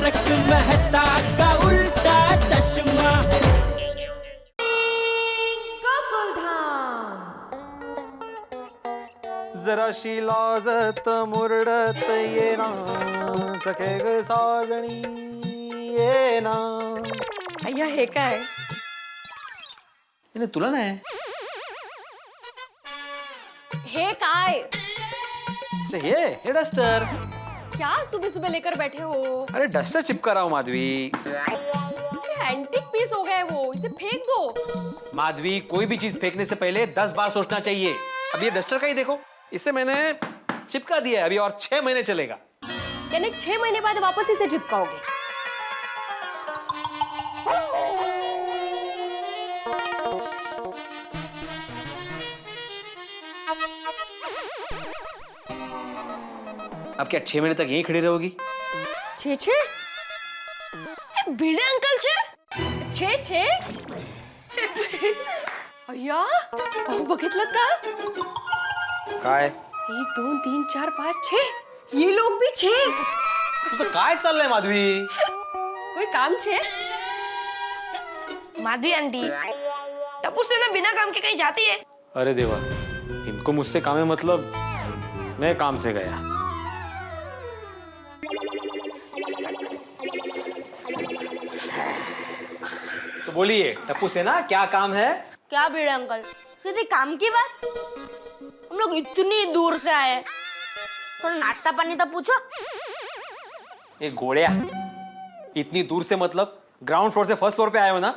तारक मेहता का उल्टा चश्मा। जराशी लाजत मुरडत ये ना सखे ग साजणी ये ना। अय्या हे काय? इने तुला नाही हे काय? अच्छा, हे डस्टर। क्या सुबह सुबह लेकर बैठे हो? अरे डस्टर चिपका रहा हूँ माधवी। एंटीक पीस हो गया है वो, इसे फेंक दो। माधवी, कोई भी चीज फेंकने से पहले 10 बार सोचना चाहिए। अब ये डस्टर का ही देखो, इसे मैंने चिपका दिया है, अभी और 6 महीने चलेगा। यानी 6 महीने बाद वापस इसे चिपकाओगे? अब क्या 6 महीने तक यहीं खड़ी रहोगी? छे भिडे अंकल छे अय्या अहो बघितलं का? काय? 1 2 3 4 5 6 ये लोग भी 6। तुझं काय चाललंय माधवी? कोई काम छे? माधवी आंटी, टप्पू से ना बिना काम के कहीं जाती है? अरे देवा, इनको मुझसे काम है मतलब मैं काम से गया। तो बोलिए टप्पू से ना क्या काम है? क्या भिड़े अंकल, सीधे काम की बात? हम लोग इतनी दूर से आए, थोड़ा नाश्ता पानी तो पूछो। ये घोड़िया, इतनी दूर से मतलब ग्राउंड फ्लोर से फर्स्ट फ्लोर पे आए हो ना?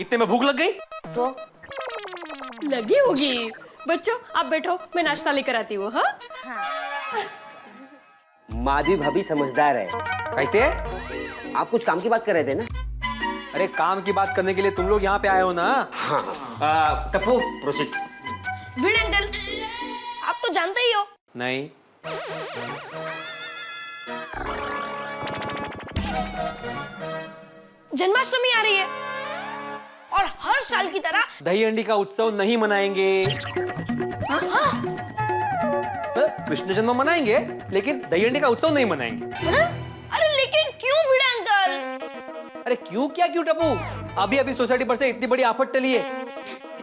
इतने में भूख लग गई? तो लगी होगी। बच्चों आप बैठो, मैं नाश्ता लेकर आती हूँ। हाँ माधवी भाभी समझदार है। कहते? आप कुछ काम की बात कर रहे थे ना? अरे काम की बात करने के लिए तुम लोग यहाँ पे आए हो ना? हाँ। टप्पू प्रोसीड। भिड़े अंकल, आप तो जानते ही हो। नहीं। जन्माष्टमी आ रही है और हर साल की तरह दही हंडी का उत्सव नहीं मनाएंगे। कृष्ण जन्म मनाएंगे लेकिन दही हंडी का उत्सव नहीं मनाएंगे। अरे लेकिन क्यों भिड़े अंकल? अरे क्यों क्या क्यों टप्पू? अभी अभी सोसाइटी पर से इतनी बड़ी आफत टली है।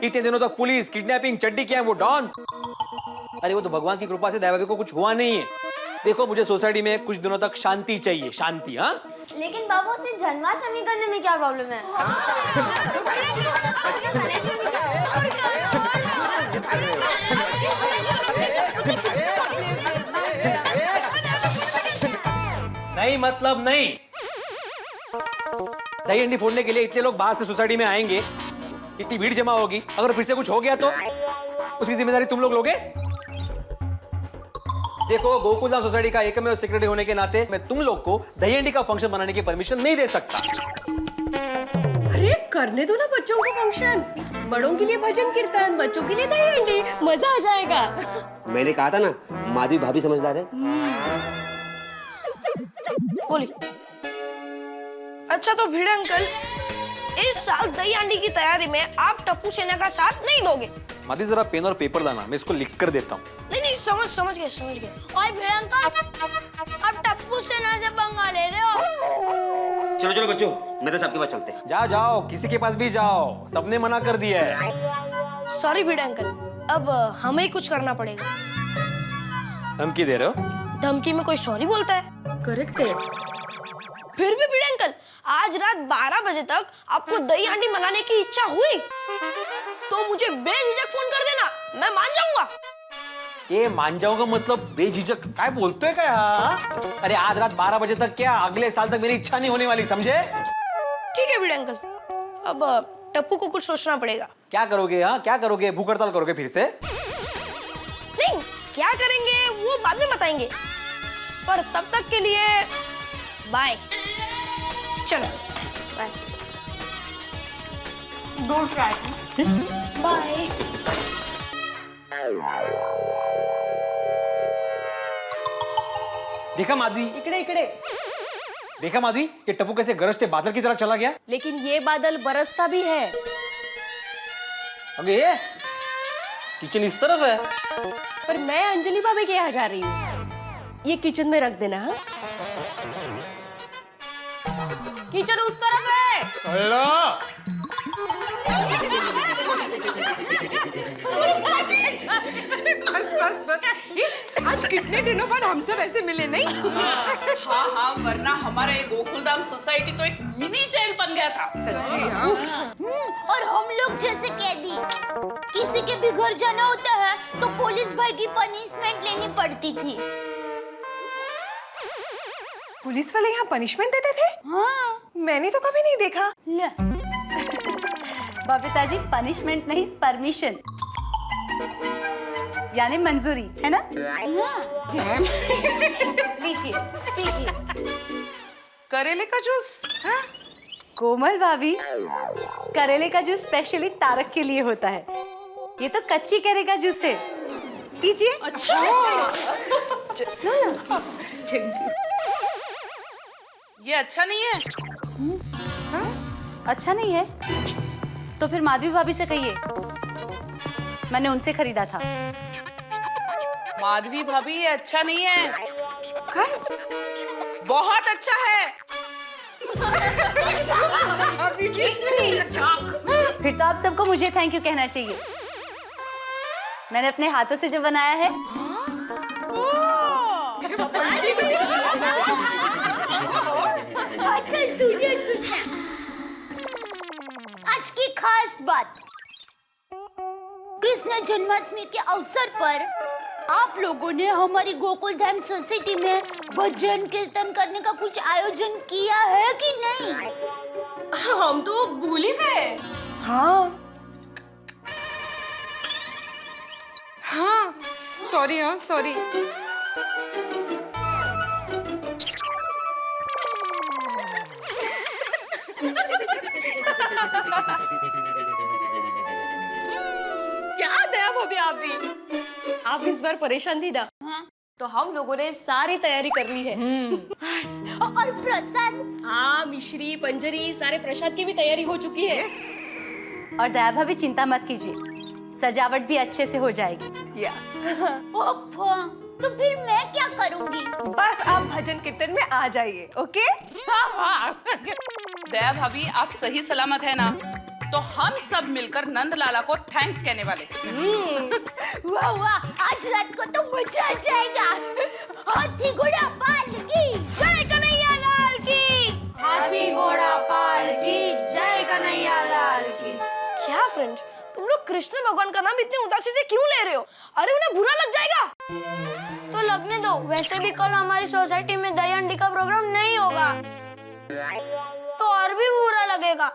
इतने दिनों तक पुलिस किडनैपिंग चड्डी क्या है वो डॉन। अरे वो तो भगवान की कृपा से दया भाभी को कुछ हुआ नहीं है। देखो मुझे सोसाइटी में कुछ दिनों तक शांति चाहिए, शांति। हाँ लेकिन बाबू उसमें जन्माष्टमी करने में क्या प्रॉब्लम है? नहीं मतलब नहीं। दही हंडी फोड़ने के लिए इतने लोग बाहर से सोसाइटी में आएंगे, इतनी भीड़ जमा होगी, अगर फिर से कुछ हो गया तो उसकी जिम्मेदारी तुम लोग लोगे? देखो गोकुलधाम सोसाइटी का एकमेव सेक्रेटरी होने के नाते मैं तुम लोग को दही हंडी का फंक्शन बनाने की परमिशन नहीं दे सकता। अरे करने दो ना बच्चों को फंक्शन। बड़ों के लिए भजन कीर्तन, बच्चों के लिए दही हंडी, मजा आ जाएगा। मैंने कहा था ना माधवी भाभी समझदार है। बोली। अच्छा तो भिड़े अंकल, इस साल दही हांडी की तैयारी में आप टप्पू सेना का साथ नहीं दोगे? माधवी जरा पेन और पेपर लाना, मैं इसको लिख कर देता हूँ। नहीं समझ गए। ओए भिड़े अंकल, आप टप्पू सेना से पंगा ले रहे हो? चलो चलो बच्चों, मैं तो सबके पास चलते हैं। जाओ जाओ, किसी के पास भी जाओ, सबने मना कर दिया है। सॉरी भिड़े अंकल, अब हमें ही कुछ करना पड़ेगा। धमकी दे रहे हो? धमकी में कोई सॉरी बोलता है? करेक्ट है। फिर भी भिड़े अंकल, आज रात 12 बजे तक आपको दही हांडी मनाने की इच्छा हुई तो मुझे बेझिझक फोन कर देना, मैं मान जाऊंगा। ये मान जाओगा मतलब बेझिझक काय बोलतोय क्या? अरे आज रात 12 बजे तक क्या, अगले साल तक मेरी इच्छा नहीं होने वाली, समझे? ठीक है भिड़े अंकल, अब टप्पू को कुछ सोचना पड़ेगा। क्या करोगे? हाँ क्या करोगे? भूख हड़ताल करोगे फिर से? नहीं, क्या करेंगे वो बाद में बताएंगे, पर तब तक के लिए बाय। चलो बाय। Don't try. बाय। देखा माधवी? इकडे देखा माधवी, ये टप्पू कैसे गरजते बादल की तरह चला गया? लेकिन ये बादल बरसता भी है। अगे किचन इस तरफ है। पर मैं अंजलि भाभी के यहाँ जा रही हूँ, ये किचन में रख देना। हाँ किचन उस तरफ है। बस बस बस आज कितने दिनों बाद हम सब ऐसे मिले नहीं? हाँ हाँ, वरना हमारा ये गोकुलधाम सोसाइटी तो एक मिनी जेल बन गया था। सच्ची हाँ। और हम लोग जैसे कैदी किसी के भी घर जाना होता है तो पुलिस भाई की पनिशमेंट लेनी पड़ती थी। पुलिस वाले यहाँ पनिशमेंट देते थे? हाँ। मैंने तो कभी नहीं देखा। ले। बबीता जी, पनिशमेंट नहीं, परमिशन यानी मंजूरी, है ना? लीजिए, पीजिए। करेले का जूस? हाँ? कोमल भाभी, करेले का जूस स्पेशली तारक के लिए होता है। ये तो कच्ची करेले का जूस है, पीजिए। अच्छा। ये अच्छा नहीं है? अच्छा नहीं है तो फिर माधवी भाभी से कहिए, मैंने उनसे खरीदा था। माधवी भाभी, ये अच्छा नहीं है। बहुत अच्छा है। फिर तो आप सबको मुझे थैंक यू कहना चाहिए। मैंने अपने हाथों से जो बनाया है। अच्छा सुनिए आज की खास बात, कृष्ण जन्माष्टमी के अवसर पर आप लोगों ने हमारी गोकुलधाम सोसाइटी में भजन कीर्तन करने का कुछ आयोजन किया है कि नहीं? हम तो भूल ही गए। हाँ हाँ, सॉरी। हाँ सॉरी। क्या दया भाभी, आप भी आप इस बार परेशान थी ना? तो हम लोगों ने सारी तैयारी कर ली है। और प्रसाद? हाँ, मिश्री पंजरी सारे प्रसाद की भी तैयारी हो चुकी है। और दया भाभी चिंता मत कीजिए, सजावट भी अच्छे से हो जाएगी। ओफो, तो फिर मैं क्या करूंगी? बस आप भजन कीर्तन में आ जाइए, ओके? दया भाभी, आप सही सलामत है ना? तो हम सब मिलकर नंद लाला को थैंक्स कहने वाले हैं। वाह वाह, आज रात को तो मजा आ जाएगा। हाथी घोड़ा पाल की जय कन्हैया लाल की। हाथी घोड़ा पाल की जय कन्हैया लाल की। क्या फ्रेंड्स, तुम लोग कृष्ण भगवान का नाम इतनी उदासी से क्यों ले रहे हो? अरे उन्हें बुरा लग जाएगा। तो लगने दो, वैसे भी कल हमारी सोसाइटी में दही हंडी का प्रोग्राम नहीं होगा तो और भी बुरा लगेगा।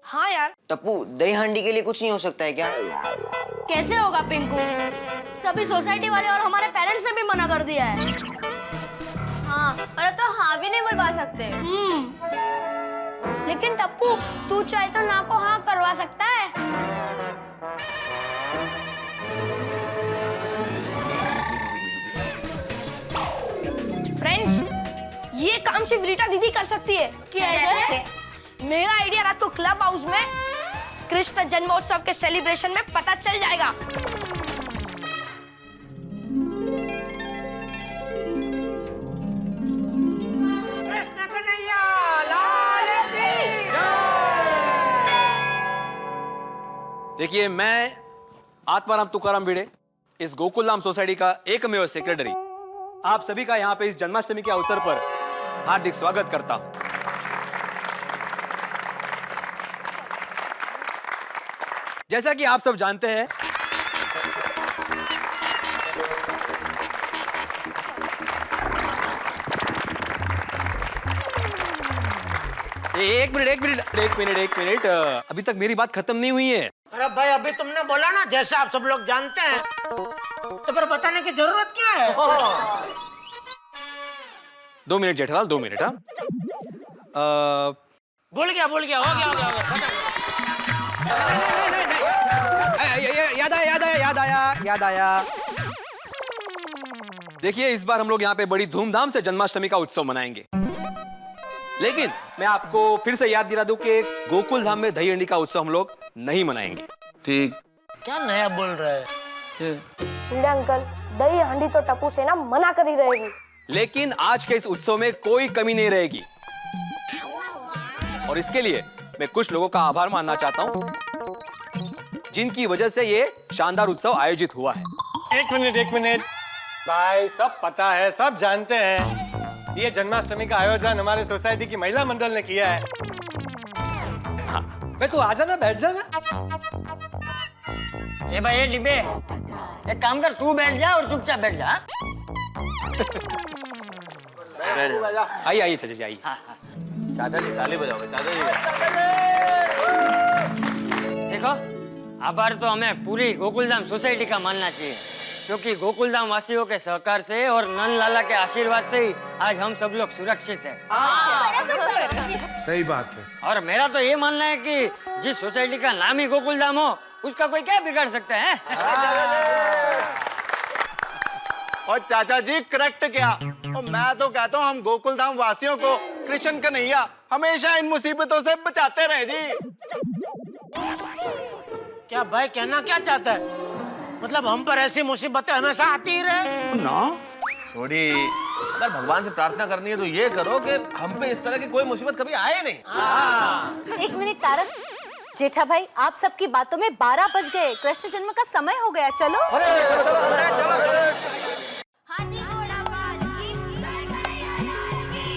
हाँ यार। टप्पू, दही हांडी के लिए कुछ नहीं हो सकता है क्या? कैसे होगा पिंकू? सभी सोसाइटी वाले और हमारे पेरेंट्स ने भी मना कर दिया है। हाँ, और तो हाँ भी नहीं बुलवा सकते। लेकिन टप्पू, तू चाहे तो ना को हाँ करवा सकता है। फ्रेंड्स, ये काम सिर्फ रीटा दीदी कर सकती है। कैसे? मेरा आइडिया रात को क्लब हाउस में कृष्ण जन्मोत्सव के सेलिब्रेशन में पता चल जाएगा। कृष्ण कन्हैया लाल की। देखिए, मैं आत्माराम तुकाराम भिड़े, इस गोकुलधाम सोसाइटी का एकमेव सेक्रेटरी, आप सभी का यहाँ पे इस जन्माष्टमी के अवसर पर हार्दिक स्वागत करता हूं। जैसा कि आप सब जानते हैं, एक मिनट, अभी तक मेरी बात खत्म नहीं हुई है। अरे भाई, अभी तुमने बोला ना जैसे आप सब लोग जानते हैं, तो फिर बताने की जरूरत क्या है? 2 मिनट जेठालाल, 2 मिनट। हाँ, भूल गया, हो गया। याद आया। देखिए, इस बार हम लोग यहाँ पे बड़ी धूमधाम से जन्माष्टमी का उत्सव मनाएंगे, लेकिन मैं आपको फिर से याद दिला दूं कि गोकुलधाम में दही हंडी का उत्सव हम लोग नहीं मनाएंगे। ठीक। क्या नया बोल रहे हैं? वीड़ा अंकल, दही हांडी तो टप्पू से ना मना कर ही रहेगी। लेकिन आज के इस उत्सव में कोई कमी नहीं रहेगी। और इसके लिए मैं कुछ लोगों का आभार मानना चाहता हूँ जिनकी वजह से ये शानदार उत्सव आयोजित हुआ है। एक मिनट भाई, सब पता है, सब जानते हैं ये जन्माष्टमी का आयोजन हमारे सोसाइटी की महिला मंडल ने किया है। हाँ, मैं तू आ जाना, बैठ जाना। ए भाई ये डिब्बे, एक काम कर, तू बैठ जा और चुपचाप बैठ जा। आइए आइए चाचा जी, आइए। चाचा जी ताली बजाओगे, चाचा जी। देखो, आभार तो हमें पूरी गोकुलधाम सोसाइटी का मानना चाहिए, क्योंकि गोकुलधाम वासियों के सहकार से और नंद लाला के आशीर्वाद से ही आज हम सब लोग सुरक्षित हैं। सही बात है। और मेरा तो ये मानना है कि जिस सोसाइटी का नाम ही गोकुलधाम हो, उसका कोई क्या बिगाड़ सकता है? और चाचा जी करेक्ट क्या, और मैं तो कहता हूँ हम गोकुलधाम वासियों को कृष्ण कन्हैया हमेशा इन मुसीबतों से बचाते रहे जी। क्या भाई कहना क्या चाहता है? मतलब हम पर ऐसी मुसीबतें हमेशा आती ही रहे ना? छोड़ी, अगर भगवान से प्रार्थना करनी है तो ये करो कि हम पे इस तरह की कोई मुसीबत कभी आए नहीं। एक मिनट तारक, जेठा भाई, आप सबकी बातों में 12 बज गए, कृष्ण जन्म का समय हो गया, चलो। हाथी घोड़ा पालकी जय कन्हैया लाल की।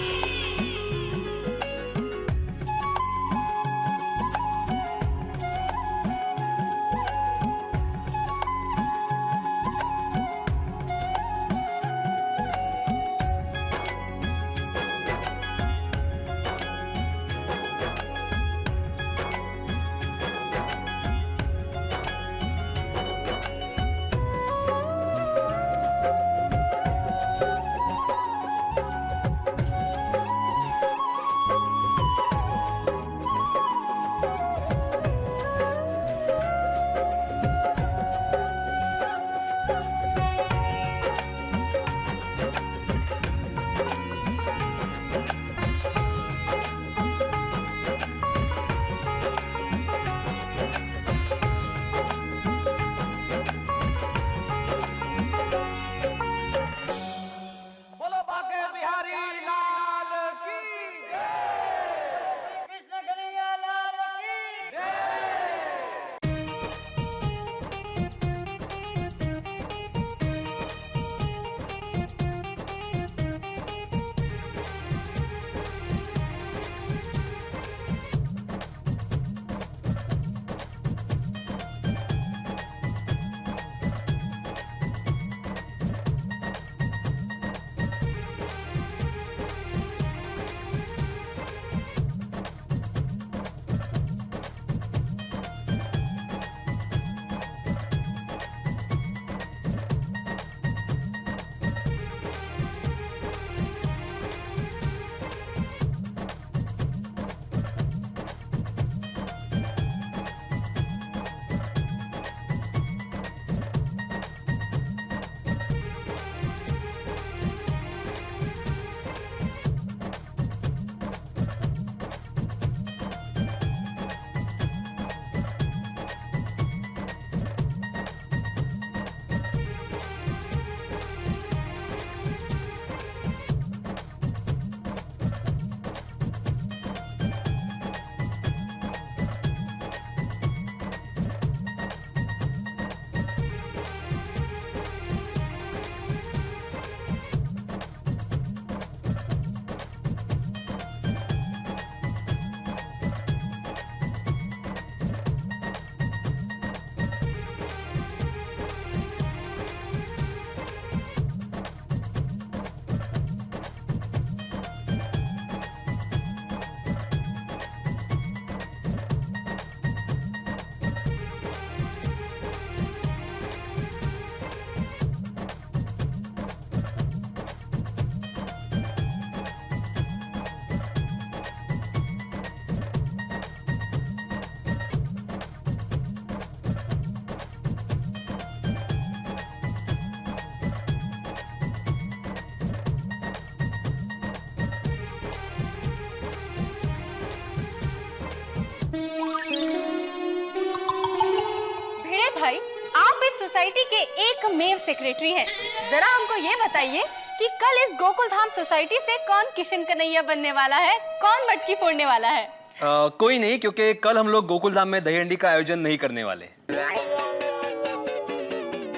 भाई, आप इस सोसाइटी के एकमेव सेक्रेटरी हैं। जरा हमको ये बताइए कि कल इस गोकुलधाम सोसाइटी से कौन किशन कन्हैया बनने वाला है, कौन मटकी फोड़ने वाला है? कोई नहीं, क्योंकि कल हम लोग गोकुल धाम में दही हंडी का आयोजन नहीं करने वाले।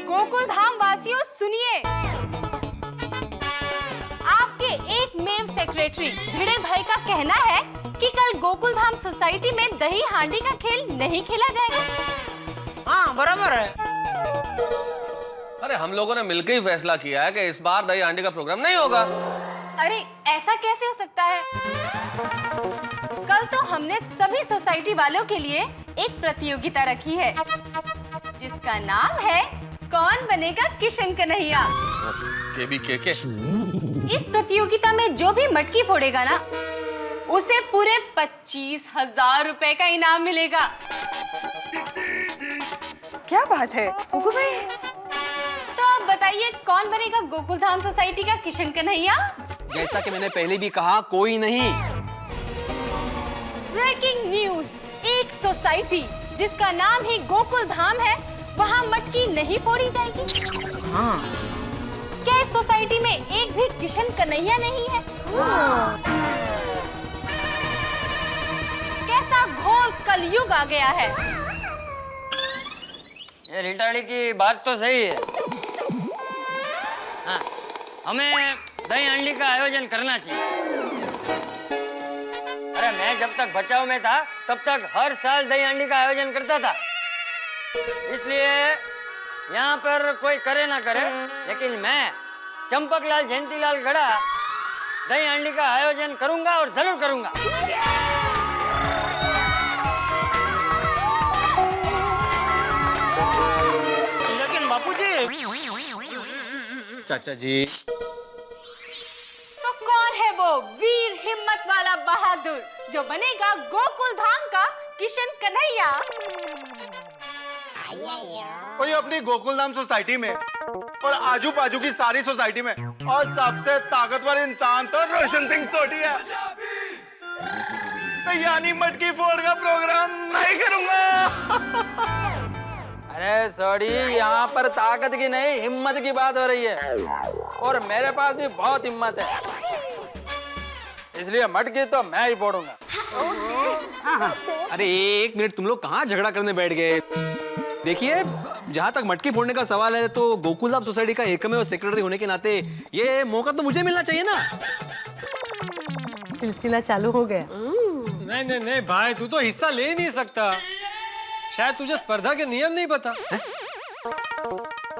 गोकुल धाम वासियों सुनिए, आपके एकमेव सेक्रेटरी भिड़े भाई का कहना है कि कल गोकुल धाम सोसाइटी में दही हांडी का खेल नहीं खेला जाएगा। हाँ बराबर है। अरे हम लोगों ने मिलकर ही फैसला किया है कि इस बार दही हांडी का प्रोग्राम नहीं होगा। अरे ऐसा कैसे हो सकता है? कल तो हमने सभी सोसाइटी वालों के लिए एक प्रतियोगिता रखी है जिसका नाम है कौन बनेगा किशन कन्हैया। के इस प्रतियोगिता में जो भी मटकी फोड़ेगा ना, उसे पूरे 25,000 रुपए का इनाम मिलेगा। क्या बात है कुकू भाई, तो आप बताइए कौन बनेगा गोकुल धाम सोसाइटी का किशन कन्हैया? जैसा कि मैंने पहले भी कहा, कोई नहीं। ब्रेकिंग न्यूज, एक सोसाइटी जिसका नाम ही गोकुल धाम है, वहाँ मटकी नहीं फोड़ी जाएगी। हाँ। क्या इस सोसाइटी में एक भी किशन कन्हैया नहीं है? कैसा घोर कलयुग आ गया है। ये रिटाड़ी की बात तो सही है। हाँ, हमें दही हांडी का आयोजन करना चाहिए। अरे मैं जब तक बचाव में था तब तक हर साल दही हांडी का आयोजन करता था, इसलिए यहाँ पर कोई करे ना करे, लेकिन मैं चंपकलाल जयंतीलाल गड़ा दही हांडी का आयोजन करूंगा और जरूर करूंगा। लेकिन बापूजी। चाचा जी, तो कौन है वो वीर हिम्मत वाला बहादुर जो बनेगा गोकुल धाम का किशन कन्हैया? और ये अपनी गोकुलधाम सोसाइटी में और आजू बाजू की सारी सोसाइटी में और सबसे ताकतवर इंसान तो रोशन सिंह सोढ़ी है। तो यानी मटकी फोड़ का प्रोग्राम नहीं करूंगा। अरे सॉरी, यहाँ पर ताकत की नहीं हिम्मत की बात हो रही है, और मेरे पास भी बहुत हिम्मत है, इसलिए मटकी तो मैं ही फोड़ूंगा। अरे एक मिनट, तुम लोग कहाँ झगड़ा करने बैठ गए? देखिए, जहाँ तक मटकी फोड़ने का सवाल है तो गोकुल धाम सोसाइटी का एकमेव सेक्रेटरी होने के नाते ये मौका तो मुझे मिलना चाहिए ना। सिलसिला चालू हो गया। नहीं नहीं नहीं भाई, तू तो हिस्सा ले ही नहीं सकता। शायद तुझे स्पर्धा के नियम नहीं पता।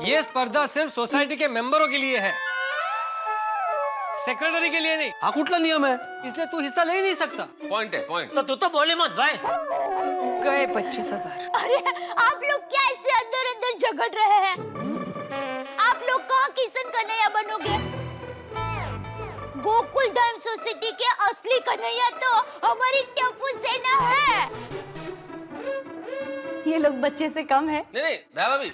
ये स्पर्धा सिर्फ सोसाइटी के मेंबरों के लिए है, सेक्रेटरी के लिए नहीं। हाँ, कुठला नियम है, इसलिए तू हिस्सा ले ही नहीं सकता। पॉइंट है, पॉइंट। तो तू तो बोले मत भाई। गए 25,000। अरे आप लोग क्या ऐसे अंदर अंदर झगड़ रहे हैं? आप लोग कहाँ किशन कन्हैया बनोगे? गोकुल धाम सोसाइटी के असली कन्हैया तो हमारी टप्पू सेना है। ये लोग बच्चे से कम है। नहीं नहीं दया भाभी,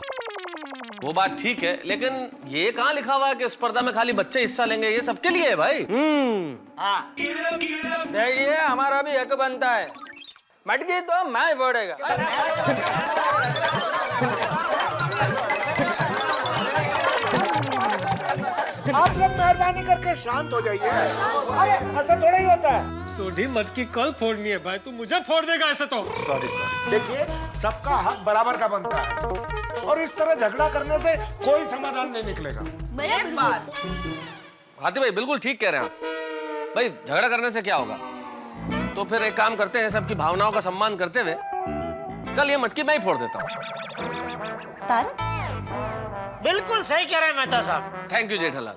वो बात ठीक है, लेकिन ये कहाँ लिखा हुआ है कि स्पर्धा में खाली बच्चे हिस्सा लेंगे? ये सबके लिए है भाई। हाँ, देखिए हमारा भी हक बनता है, मटकी तो मैं फोड़ेगा। आप लोग मेहरबानी करके शांत हो जाइए। अरे ऐसा थोड़ा ही होता है। सोढ़ी मटकी कल फोड़नी है भाई, तू मुझे फोड़ देगा ऐसे तो। Sorry sorry. देखिए, सबका हक बराबर का बनता है, और इस तरह झगड़ा करने से कोई समाधान नहीं निकलेगा। हाथी भाई बिल्कुल ठीक कह रहे हैं आप। भाई झगड़ा करने से क्या होगा? तो फिर एक काम करते हैं, सबकी भावनाओं का सम्मान करते हुए कल ये मटकी मैं ही फोड़ देता हूँ। बिल्कुल सही कह रहे हैं मेहता साहब। Thank you Jethalal.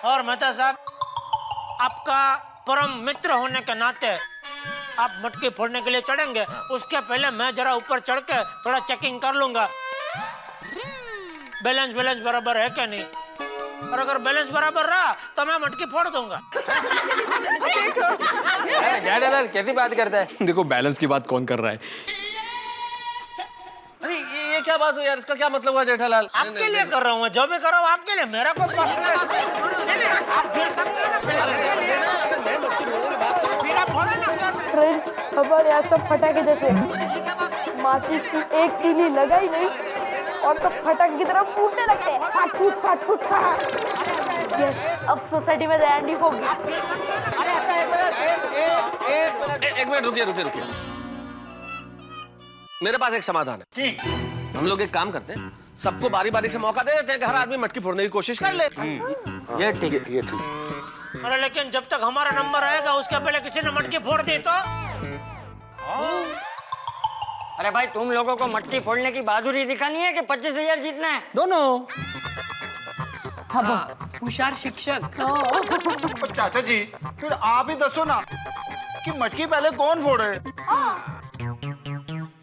और मेहता साहब, आपका परम मित्र होने के नाते आप मटकी फोड़ने के लिए चढ़ेंगे, उसके पहले मैं जरा ऊपर चढ़ के थोड़ा चेकिंग कर लूंगा, बैलेंस बराबर है क्या नहीं। और अगर बैलेंस बराबर रहा तो मैं मटकी फोड़ दूंगा। जेठालाल कैसी बात करता है? देखो, बैलेंस की बात कौन कर रहा है? अरे ये क्या बात हुई यार, इसका क्या मतलब हुआ जेठालाल? आपके लिए कर रहा हूँ, जो भी कर रहा हूँ आपके लिए, मेरा कोई पर्सनल नहीं, आप फिर सकते हैं ना, फिर आप फोड़े ना। फ्रेंड्स, हमारे यहाँ सब फटाके जैसे माचिस की एक तीली लगाई नहीं और तो फटक की तरह फूटने लगते हैं। फाट फूट फाट फूट फाट। यस, अब सोसाइटी में दही हांडी होगी। एक मिनट रुकिए रुकिए रुकिए। मेरे पास एक समाधान है। हम लोग एक काम करते हैं, सबको बारी बारी से मौका दे देते हैं कि हर आदमी मटकी फोड़ने की कोशिश कर ले। ये ठीक है, ये ठीक। अरे लेकिन जब तक हमारा नंबर आएगा उसके पहले किसी ने मटकी फोड़ दी तो? अरे भाई तुम लोगों को मटकी फोड़ने की बहादुरी दिखानी है कि 25,000 जीतना है? दोनों। होशियार शिक्षक। तो चाचा जी फिर आप ही दसो ना कि मटकी पहले कौन फोड़े।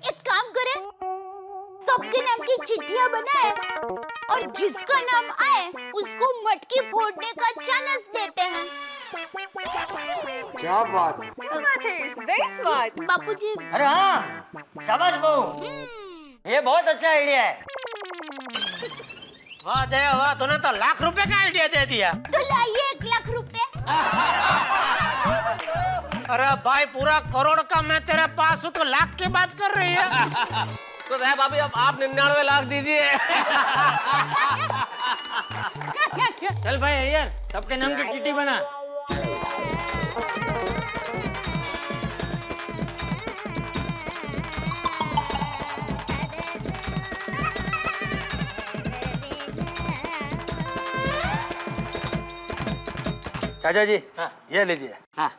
एक काम करें, सबके नाम की चिट्ठियां बनाए और जिसका नाम आए उसको मटकी फोड़ने का चांस देते हैं। क्या बात है, बापूजी। अरे हाँ, शाबाश बहू, ये बहुत अच्छा आइडिया है। वाह दया वाह, तूने तो लाख रुपए का आइडिया दे दिया। तो लाइए 1 लाख रुपए। अरे भाई पूरा करोड़ का मैं तेरे पास हूँ तो लाख की बात कर रही है। तो साहब अभी अब आप 99 लाख दीजिए। चल भाई अय्यर, सबके नाम की चिट्ठी बना। चाचा जी ये लीजिए। हाँ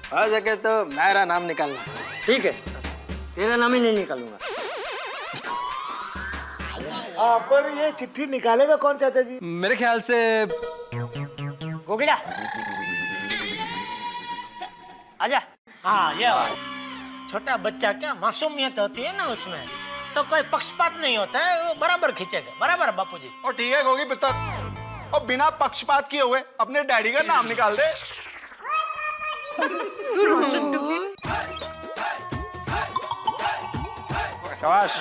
हो सके तो मेरा नाम निकालना। ठीक है, तेरा नाम ही नहीं निकालूंगा। पर ये चिट्ठी निकालेगा कौन चाचा जी? मेरे ख्याल से गोगिड़ा, आजा। हाँ ये छोटा बच्चा क्या मासूमियत होती है ना उसमें, तो कोई पक्षपात नहीं होता है, वो बराबर खींचेगा। बराबर बापूजी। और ठीक है गोगी पुत्र, और बिना पक्षपात किए हुए अपने डैडी का नाम निकाल दे। शाबाश।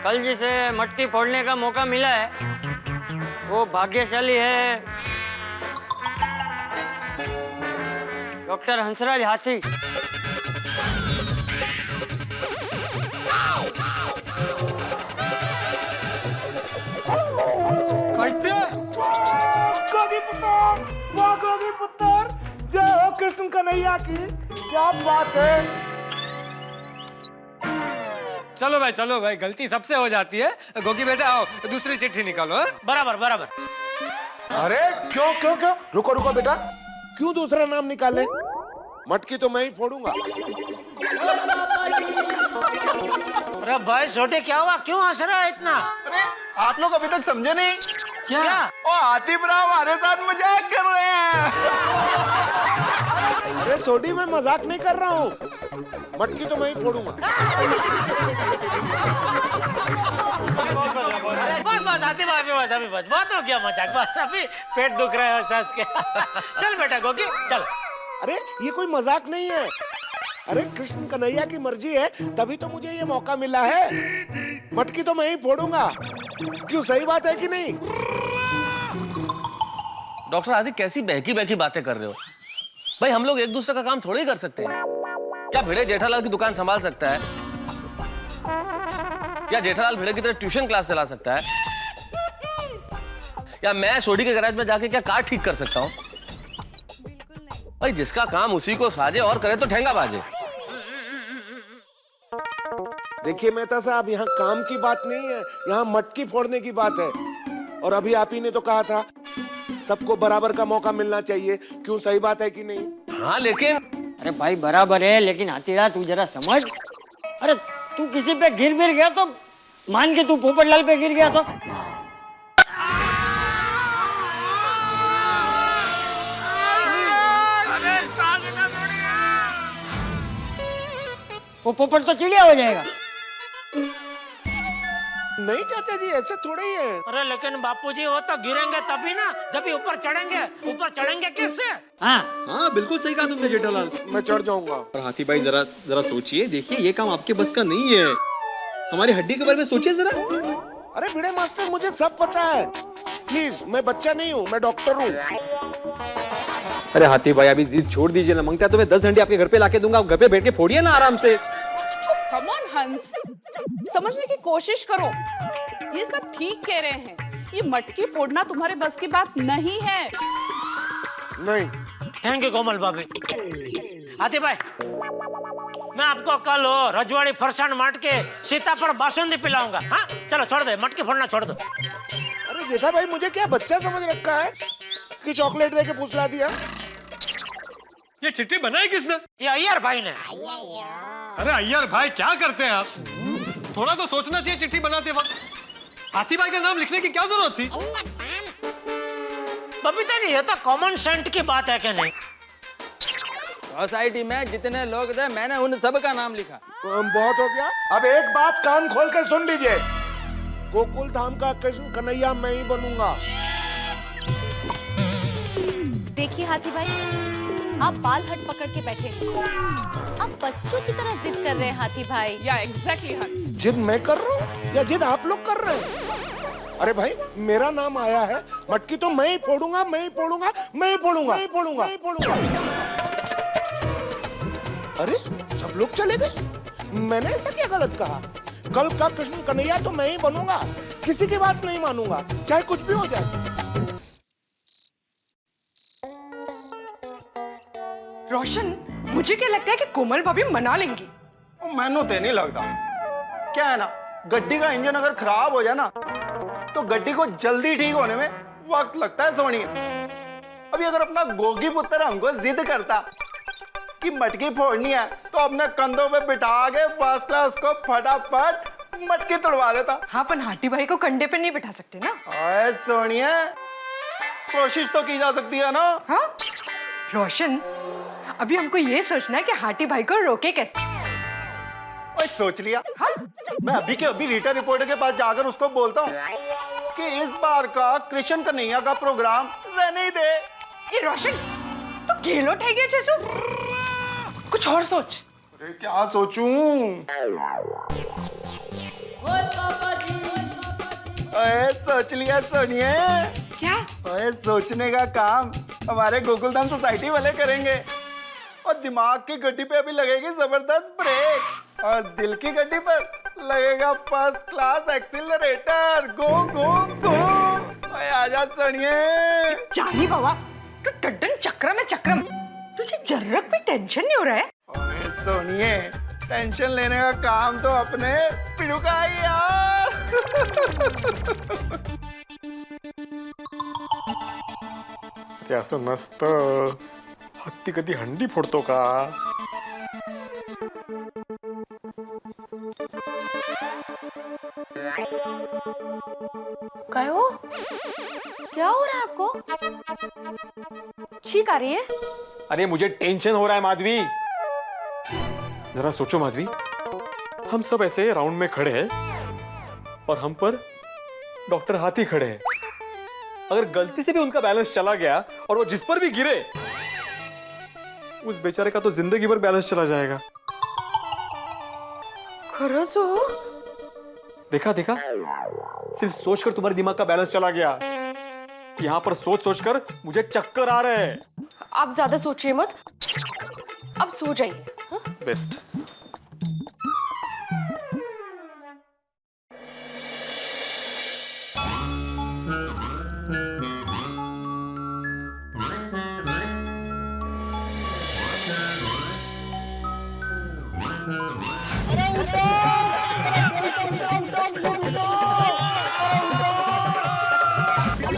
कल जिसे मटकी फोड़ने का मौका मिला है वो भाग्यशाली है डॉक्टर हंसराज हाथी। गोगी पुत्र, जय हो कृष्ण कन्हैया की। क्या बात है। चलो भाई गलती सबसे हो जाती है। गोगी बेटा आओ, दूसरी चिट्ठी निकालो। हाँ? बराबर बराबर। अरे क्यों क्यों क्यों, रुको रुको बेटा, क्यों दूसरा नाम निकाले? मटकी तो मैं ही फोड़ूंगा। अरे भाई छोटे क्या हुआ, क्यों हंस रहा है इतना? अरे आप लोग अभी तक समझे नहीं क्या? वो आतिफ राव हमारे साथ मजाक कर रहे हैं। अरे सोडी मैं मजाक नहीं कर रहा हूँ, मटकी तो मैं ही फोड़ूंगा। बस आतिफ अभी बस बहुत हो गया मजाक, बस अभी पेट दुख रहा है सास के। चल बेटा गोगी चल। अरे ये कोई मजाक नहीं है। अरे कृष्ण कन्हैया की मर्जी है तभी तो मुझे ये मौका मिला है। मटकी तो मैं ही फोड़ूंगा। क्यों, सही बात है कि नहीं? डॉक्टर आदि कैसी बहकी बहकी बातें कर रहे हो भाई? हम लोग एक दूसरे का काम थोड़ी कर सकते हैं। क्या भिड़े जेठालाल की दुकान संभाल सकता है, या जेठालाल भिड़े की तरह ट्यूशन क्लास चला सकता है, या मैं सोडी के गैराज में जाके क्या कार ठीक कर सकता हूँ? भाई जिसका काम उसी को साजे और करे तो ठेंगा बाजे। देखिए मेहता साहब, यहाँ काम की बात नहीं है, यहाँ मटकी फोड़ने की बात है। और अभी आप ही ने तो कहा था सबको बराबर का मौका मिलना चाहिए। क्यों, सही बात है कि नहीं? हाँ लेकिन अरे भाई बराबर है, लेकिन हाथीरा तू जरा समझ। अरे तू किसी पे गिर गया तो मान के तू पोपटलाल पे गिर गया तो वो पोपट तो चिड़िया हो जाएगा। नहीं चाचा जी, ऐसे थोड़े ही है। अरे लेकिन बापूजी वो तो गिरेंगे तभी ना, जब भी ऊपर चढ़ेंगे कैसे? हाँ बिल्कुल सही कहा तुमने जेठालाल। मैं चढ़ जाऊंगा। और हाथी भाई जरा सोचिए, देखिए ये काम आपके बस का नहीं है। हमारी हड्डी के बारे में सोचिए जरा। अरे भिड़े मास्टर, मुझे सब पता है। प्लीज, मैं बच्चा नहीं हूँ, मैं डॉक्टर हूँ। अरे हाथी भाई अभी जिद छोड़ दीजिए ना, मांगता है तो मैं 10 अंडे आपके घर पे लाके दूंगा, आप घर पे बैठ के फोड़िए ना आराम से। कम ऑन हंस, समझने की कोशिश करो। ये सब ठीक कह रहे हैं, ये मटकी फोड़ना तुम्हारे बस की बात नहीं है। नहीं। थैंक यू कोमल भाभी। हाथी भाई, मैं आपको कल रजवाड़ी फरसान माट के सीताफल बासुंदी पिलाऊंगा। हाँ चलो छोड़ दे, मटकी फोड़ना छोड़ दो। अरे जेठा भाई, मुझे क्या बच्चा समझ रखा है कि चॉकलेट दे के फुसला दिया? ये चिट्ठी बनाई किसने? ये अय्यर भाई ने। अरे अय्यर भाई क्या करते हैं आप? थोड़ा तो सोचना चाहिए चिट्ठी बनाते वक्त। हाथी भाई का नाम लिखने की क्या जरूरत थी? बबीता जी, ये तो कॉमन सेंस की बात है कि नहीं? सोसाइटी में जितने लोग थे मैंने उन सब का नाम लिखा। बहुत हो गया। अब एक बात कान खोल के सुन लीजिए, गोकुल धाम का कृष्ण कन्हैया मैं ही बनूंगा। देखिए हाथी भाई, आप बाल हट पकड़ के बैठे हैं। आप बच्चों की तरह जिद कर रहे हैं हाथी भाई। या एग्जैक्टली हंस। जिद मैं कर रहा हूँ या जिद आप लोग कर रहे हैं? अरे भाई, मेरा नाम आया है, मटकी तो मैं ही फोड़ूंगा, मैं ही फोड़ूंगा, मैं ही फोड़ूंगा, मैं ही फोड़ूंगा, मैं ही फोड़ूंगा। अरे सब लोग चले गए, मैंने ऐसा क्या गलत कहा? कल का कृष्ण कन्हैया तो मैं ही बनूंगा, किसी की बात नहीं मानूंगा, चाहे कुछ भी हो जाए। रोशन, मुझे क्या लगता है कि कोमल भाभी मना लेंगी। मैनू तो नहीं लगता। क्या है ना, गड्डी का इंजन अगर खराब हो जाए ना तो गड्डी को जल्दी ठीक होने में वक्त लगता है सोनिया। अभी अगर अपना गोगी पुत्र हमको जिद करता कि मटकी फोड़नी है तो अपने कंधों पे बिठा के फर्स्ट क्लास को फटाफट मटकी तोड़वा देता। हाँ, पर हाथी भाई को कंधे पे नहीं बिठा सकते ना। ओए सोनिया, कोशिश तो की जा सकती है ना। हाँ रोशन, अभी हमको ये सोचना है कि हाथी भाई को रोके कैसे। ओए सोच लिया। हाँ? मैं अभी के अभी रीटा रिपोर्टर के पास जाकर उसको बोलता हूँ कि इस बार का कृष्ण कन्हैया का प्रोग्राम रहने ही दे। ये रोशन, तो खेलो ठह गया जैसो, कुछ और सोच। अरे क्या सोचूं? अरे सोच लिया सोनिया। क्या? अरे सोचने का काम हमारे गोकुलधाम सोसाइटी वाले करेंगे, और दिमाग की गड्डी पे अभी लगेगी जबरदस्त ब्रेक, और दिल की गड्डी पर लगेगा फर्स्ट क्लास एक्सीलरेटर। गो गो गो। अरे आजा सोनिया। जानी बाबा, तो टड्डन चक्र में चक्रम, तुझे जर्रक भी टेंशन नहीं हो रहा है? अरे सोनिए, टेंशन लेने का काम तो अपने पिड़ू का ही यार। ते असं नसतं, हत्ती कधी हंडी फोडतो का? क्या हो? क्या हो रहा है आपको? छींक आ रही है? अरे मुझे टेंशन हो रहा है माधवी। जरा सोचो माधवी, हम सब ऐसे राउंड में खड़े हैं और हम पर डॉक्टर हाथी खड़े हैं। अगर गलती से भी उनका बैलेंस चला गया और वो जिस पर भी गिरे, उस बेचारे का तो जिंदगी भर बैलेंस चला जाएगा। खरंच हो? देखा देखा, सिर्फ सोचकर तुम्हारे दिमाग का बैलेंस चला गया। यहाँ पर सोच सोचकर मुझे चक्कर आ रहे हैं। आप ज्यादा सोचिए मत, अब सो जाइए। हाँ? बेस्ट।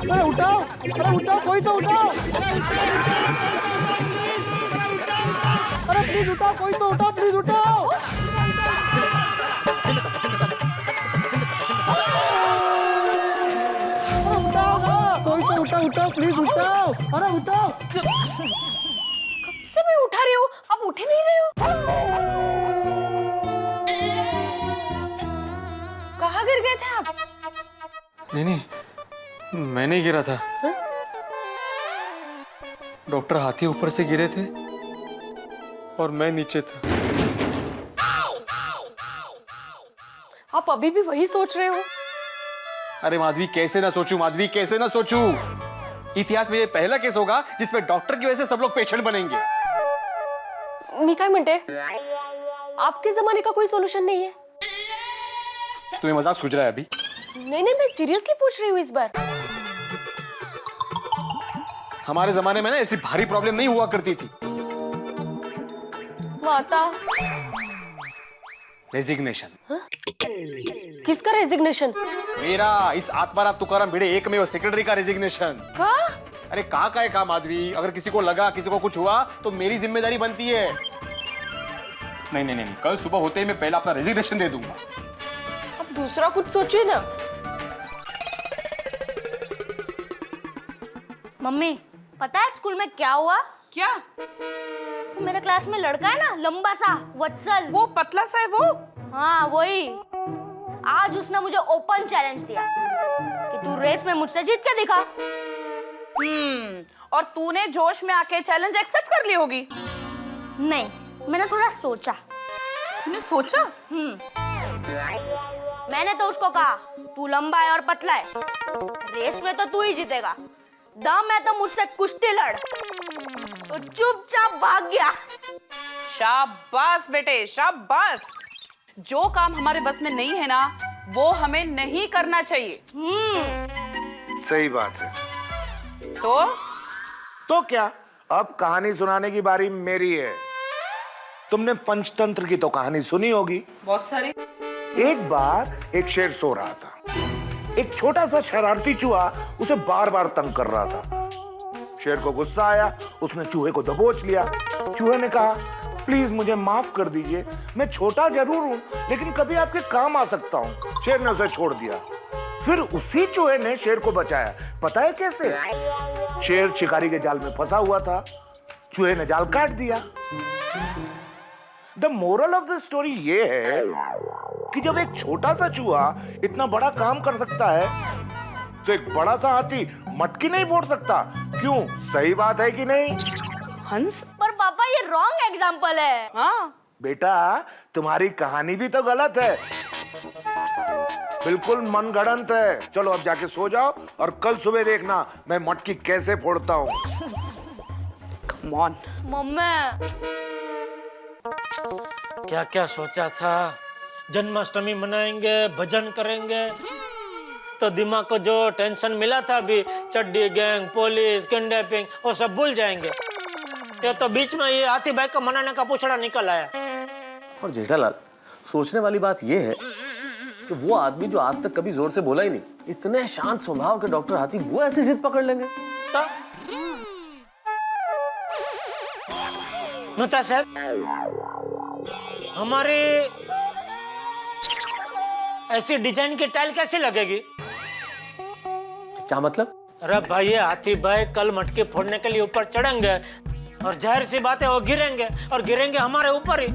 अरे उठाओ, अरे उठाओ, कोई तो उठाओ। अरे प्लीज उठाओ, कोई तो उठाओ, प्लीज उठाओ। अरे उठाओ ना, कोई तो उठाओ, उठाओ, प्लीज उठाओ। अरे उठाओ। कब से मैं उठा रही हूँ, आप उठ ही नहीं रहे हो। कहाँ गिर गए थे आप? नहीं, मैं नहीं गिरा था। डॉक्टर हाथी ऊपर से गिरे थे और मैं नीचे था। आप अभी भी वही सोच रहे हो? अरे माधवी कैसे ना सोचूं, माधवी कैसे ना सोचूं। इतिहास में ये पहला केस होगा जिसमें डॉक्टर की वजह से सब लोग पेशेंट बनेंगे। मी काय म्हणते, आपके जमाने का कोई सॉल्यूशन नहीं है? तुम्हें मजाक सूझ रहा है अभी? नहीं नहीं, मैं सीरियसली पूछ रही हूँ इस बार। हमारे जमाने में ना ऐसी भारी प्रॉब्लम नहीं हुआ करती थी। माता, रेजिग्नेशन। किसका रेजिग्नेशन? मेरा, इस आत्माराम तुकाराम भिड़े एकमेव सेक्रेटरी का रेजिग्नेशन। का? अरे का है का माधवी, अगर किसी को लगा, किसी को कुछ हुआ तो मेरी जिम्मेदारी बनती है। नहीं नहीं नहीं, कल सुबह होते ही मैं पहला अपना रेजिग्नेशन दे दूंगा। अब दूसरा कुछ सोचिए ना। मम्मी, पता है स्कूल में क्या हुआ? क्या? तो मेरे क्लास में लड़का है ना, लंबा सा, वत्सल। वो पतला सा है वो? हाँ वही। आज उसने मुझे ओपन चैलेंज दिया कि तू रेस में मुझसे जीत के दिखा। और तूने जोश में आके चैलेंज एक्सेप्ट कर ली होगी। नहीं, मैंने थोड़ा सोचा। तूने सोचा? मैंने तो उसको कहा, तू लंबा है और पतला है, रेस में तो तू ही जीतेगा, दम है तो मुझसे कुश्ती लड़। तो चुपचाप भाग गया। शाबाश बेटे, शाबाश। जो काम हमारे बस में नहीं है ना, वो हमें नहीं करना चाहिए। सही बात है। तो क्या, अब कहानी सुनाने की बारी मेरी है। तुमने पंचतंत्र की तो कहानी सुनी होगी। बहुत सारी। एक बार एक शेर सो रहा था। एक छोटा सा शरारती चूहा उसे बार बार तंग कर रहा था। शेर को गुस्सा आया, उसने चूहे को दबोच लिया। चूहे ने कहा, प्लीज मुझे माफ कर दीजिए, मैं छोटा जरूर हूं लेकिन कभी आपके काम आ सकता हूं। शेर ने उसे छोड़ दिया। फिर उसी चूहे ने शेर को बचाया। पता है कैसे? शेर शिकारी के जाल में फंसा हुआ था, चूहे ने जाल काट दिया। The moral of the story ये है कि जब एक छोटा सा चूहा इतना बड़ा काम कर सकता है तो एक बड़ा सा हाथी मटकी नहीं फोड़ सकता। क्यों? सही बात है कि नहीं? हंस, पर पापा ये रॉन्ग एग्जाम्पल है। हाँ बेटा, तुम्हारी कहानी भी तो गलत है, बिल्कुल मनगढ़ंत है। चलो अब जाके सो जाओ और कल सुबह देखना मैं मटकी कैसे फोड़ता हूँ। Come on. मम्मी, क्या क्या सोचा था, जन्माष्टमी मनाएंगे, भजन करेंगे, तो दिमाग को जो टेंशन मिला था अभी, चड्डी गैंग, पुलिस, किडनैपिंग, वो सब भूल जाएंगे। ये तो बीच में ये हाथी भाई का मनाने का पूछड़ा निकल आया। और जेठालाल, सोचने वाली बात यह है कि वो आदमी जो आज तक कभी जोर से बोला ही नहीं, इतने शांत स्वभाव के डॉक्टर हाथी, वो ऐसी जिद पकड़ लेंगे? तो मेहता साहब, हमारी ऐसी डिजाइन की टाइल कैसे लगेगी? क्या मतलब? अरे भाई, ये हाथी भाई कल मटकी फोड़ने के लिए ऊपर चढ़ेंगे और जाहिर सी बात है वो गिरेंगे, और गिरेंगे हमारे ऊपर ही।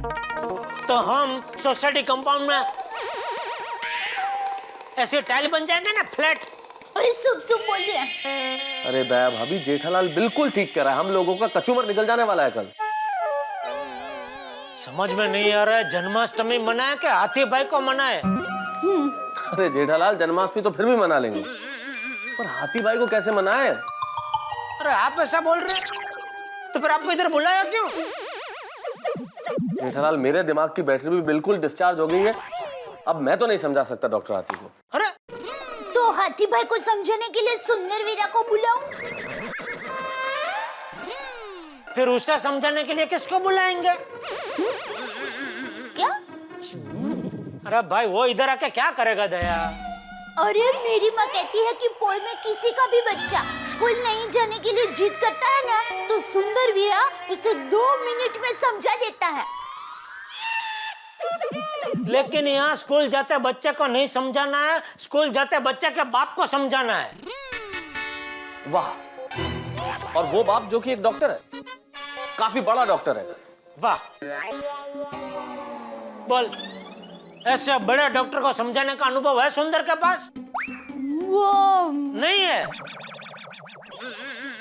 तो हम सोसाइटी कंपाउंड में ऐसे टाइल बन जाएंगे ना, फ्लैट। अरे शुभ शुभ बोलिए। अरे दया भाभी, जेठालाल बिल्कुल ठीक कह रहा है, हम लोगों का कचूमर निकल जाने वाला है कल। समझ में नहीं आ रहा है, जन्माष्टमी मनाए कि हाथी भाई को मनाए? अरे जेठालाल, जन्माष्टमी तो फिर भी मना लेंगे, पर हाथी भाई को कैसे मनाए? अरे आप ऐसा बोल रहे तो फिर आपको इधर बुलाया क्यों? जेठालाल, मेरे दिमाग की बैटरी भी बिल्कुल डिस्चार्ज हो गई है, अब मैं तो नहीं समझा सकता डॉक्टर हाथी को। अरे तो हाथी भाई को समझाने के लिए सुंदर वीरा को बुलाऊं? फिर उसे समझाने के लिए किसको बुलाएंगे? क्या? अरे भाई, वो इधर आके क्या करेगा दया? अरे मेरी माँ कहती है कि पोल में किसी का भी बच्चा स्कूल नहीं जाने के लिए जिद करता है ना, तो सुंदर वीरा उसे 2 मिनट में समझा देता है। लेकिन यहाँ स्कूल जाते बच्चे को नहीं समझाना है, स्कूल जाते बच्चे के बाप को समझाना है। वाह, और वो बाप जो कि एक डॉक्टर है, काफी बड़ा डॉक्टर है। वाह, बोल, ऐसे बड़े डॉक्टर को समझाने का अनुभव है सुंदर के पास? वो नहीं है।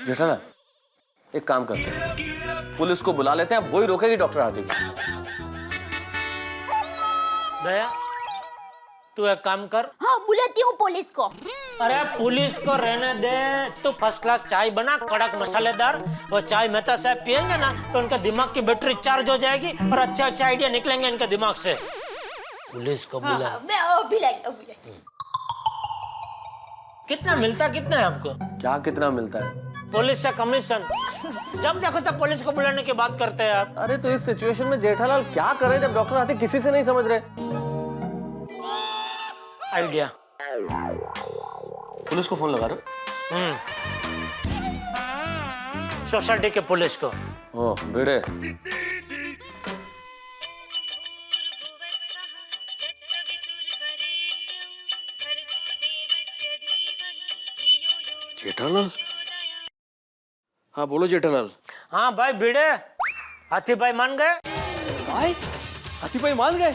जेठालाल, एक काम करते हैं, पुलिस को बुला लेते हैं, वही रोकेगी डॉक्टर हाथी को। दया, तू एक काम कर, हाँ बुलाती हूँ पुलिस को। अरे पुलिस को रहने दे, तू फर्स्ट क्लास चाय बना, कड़क मसालेदार। वो चाय मेहता साहब पियेंगे ना तो उनके दिमाग की बैटरी चार्ज हो जाएगी और अच्छे अच्छे आइडिया निकलेंगे इनके दिमाग से। पुलिस को बुला। कितना मिलता कितना है आपको? क्या कितना मिलता है? पुलिस से कमीशन। जब देखो तब पुलिस को बुलाने की बात करते हैं आप। अरे तो इस सिचुएशन में जेठालाल क्या करे जब डॉक्टर आते किसी से नहीं समझ रहे। आइडिया। पुलिस को फोन लगा रहे? सोसाइटी के पुलिस को। ओ बेड़े। जेठालाल? हाँ बोलो जेठालाल। हाँ भाई भिड़े, हाथी भाई मान गए? भाई हाथी भाई मान गए?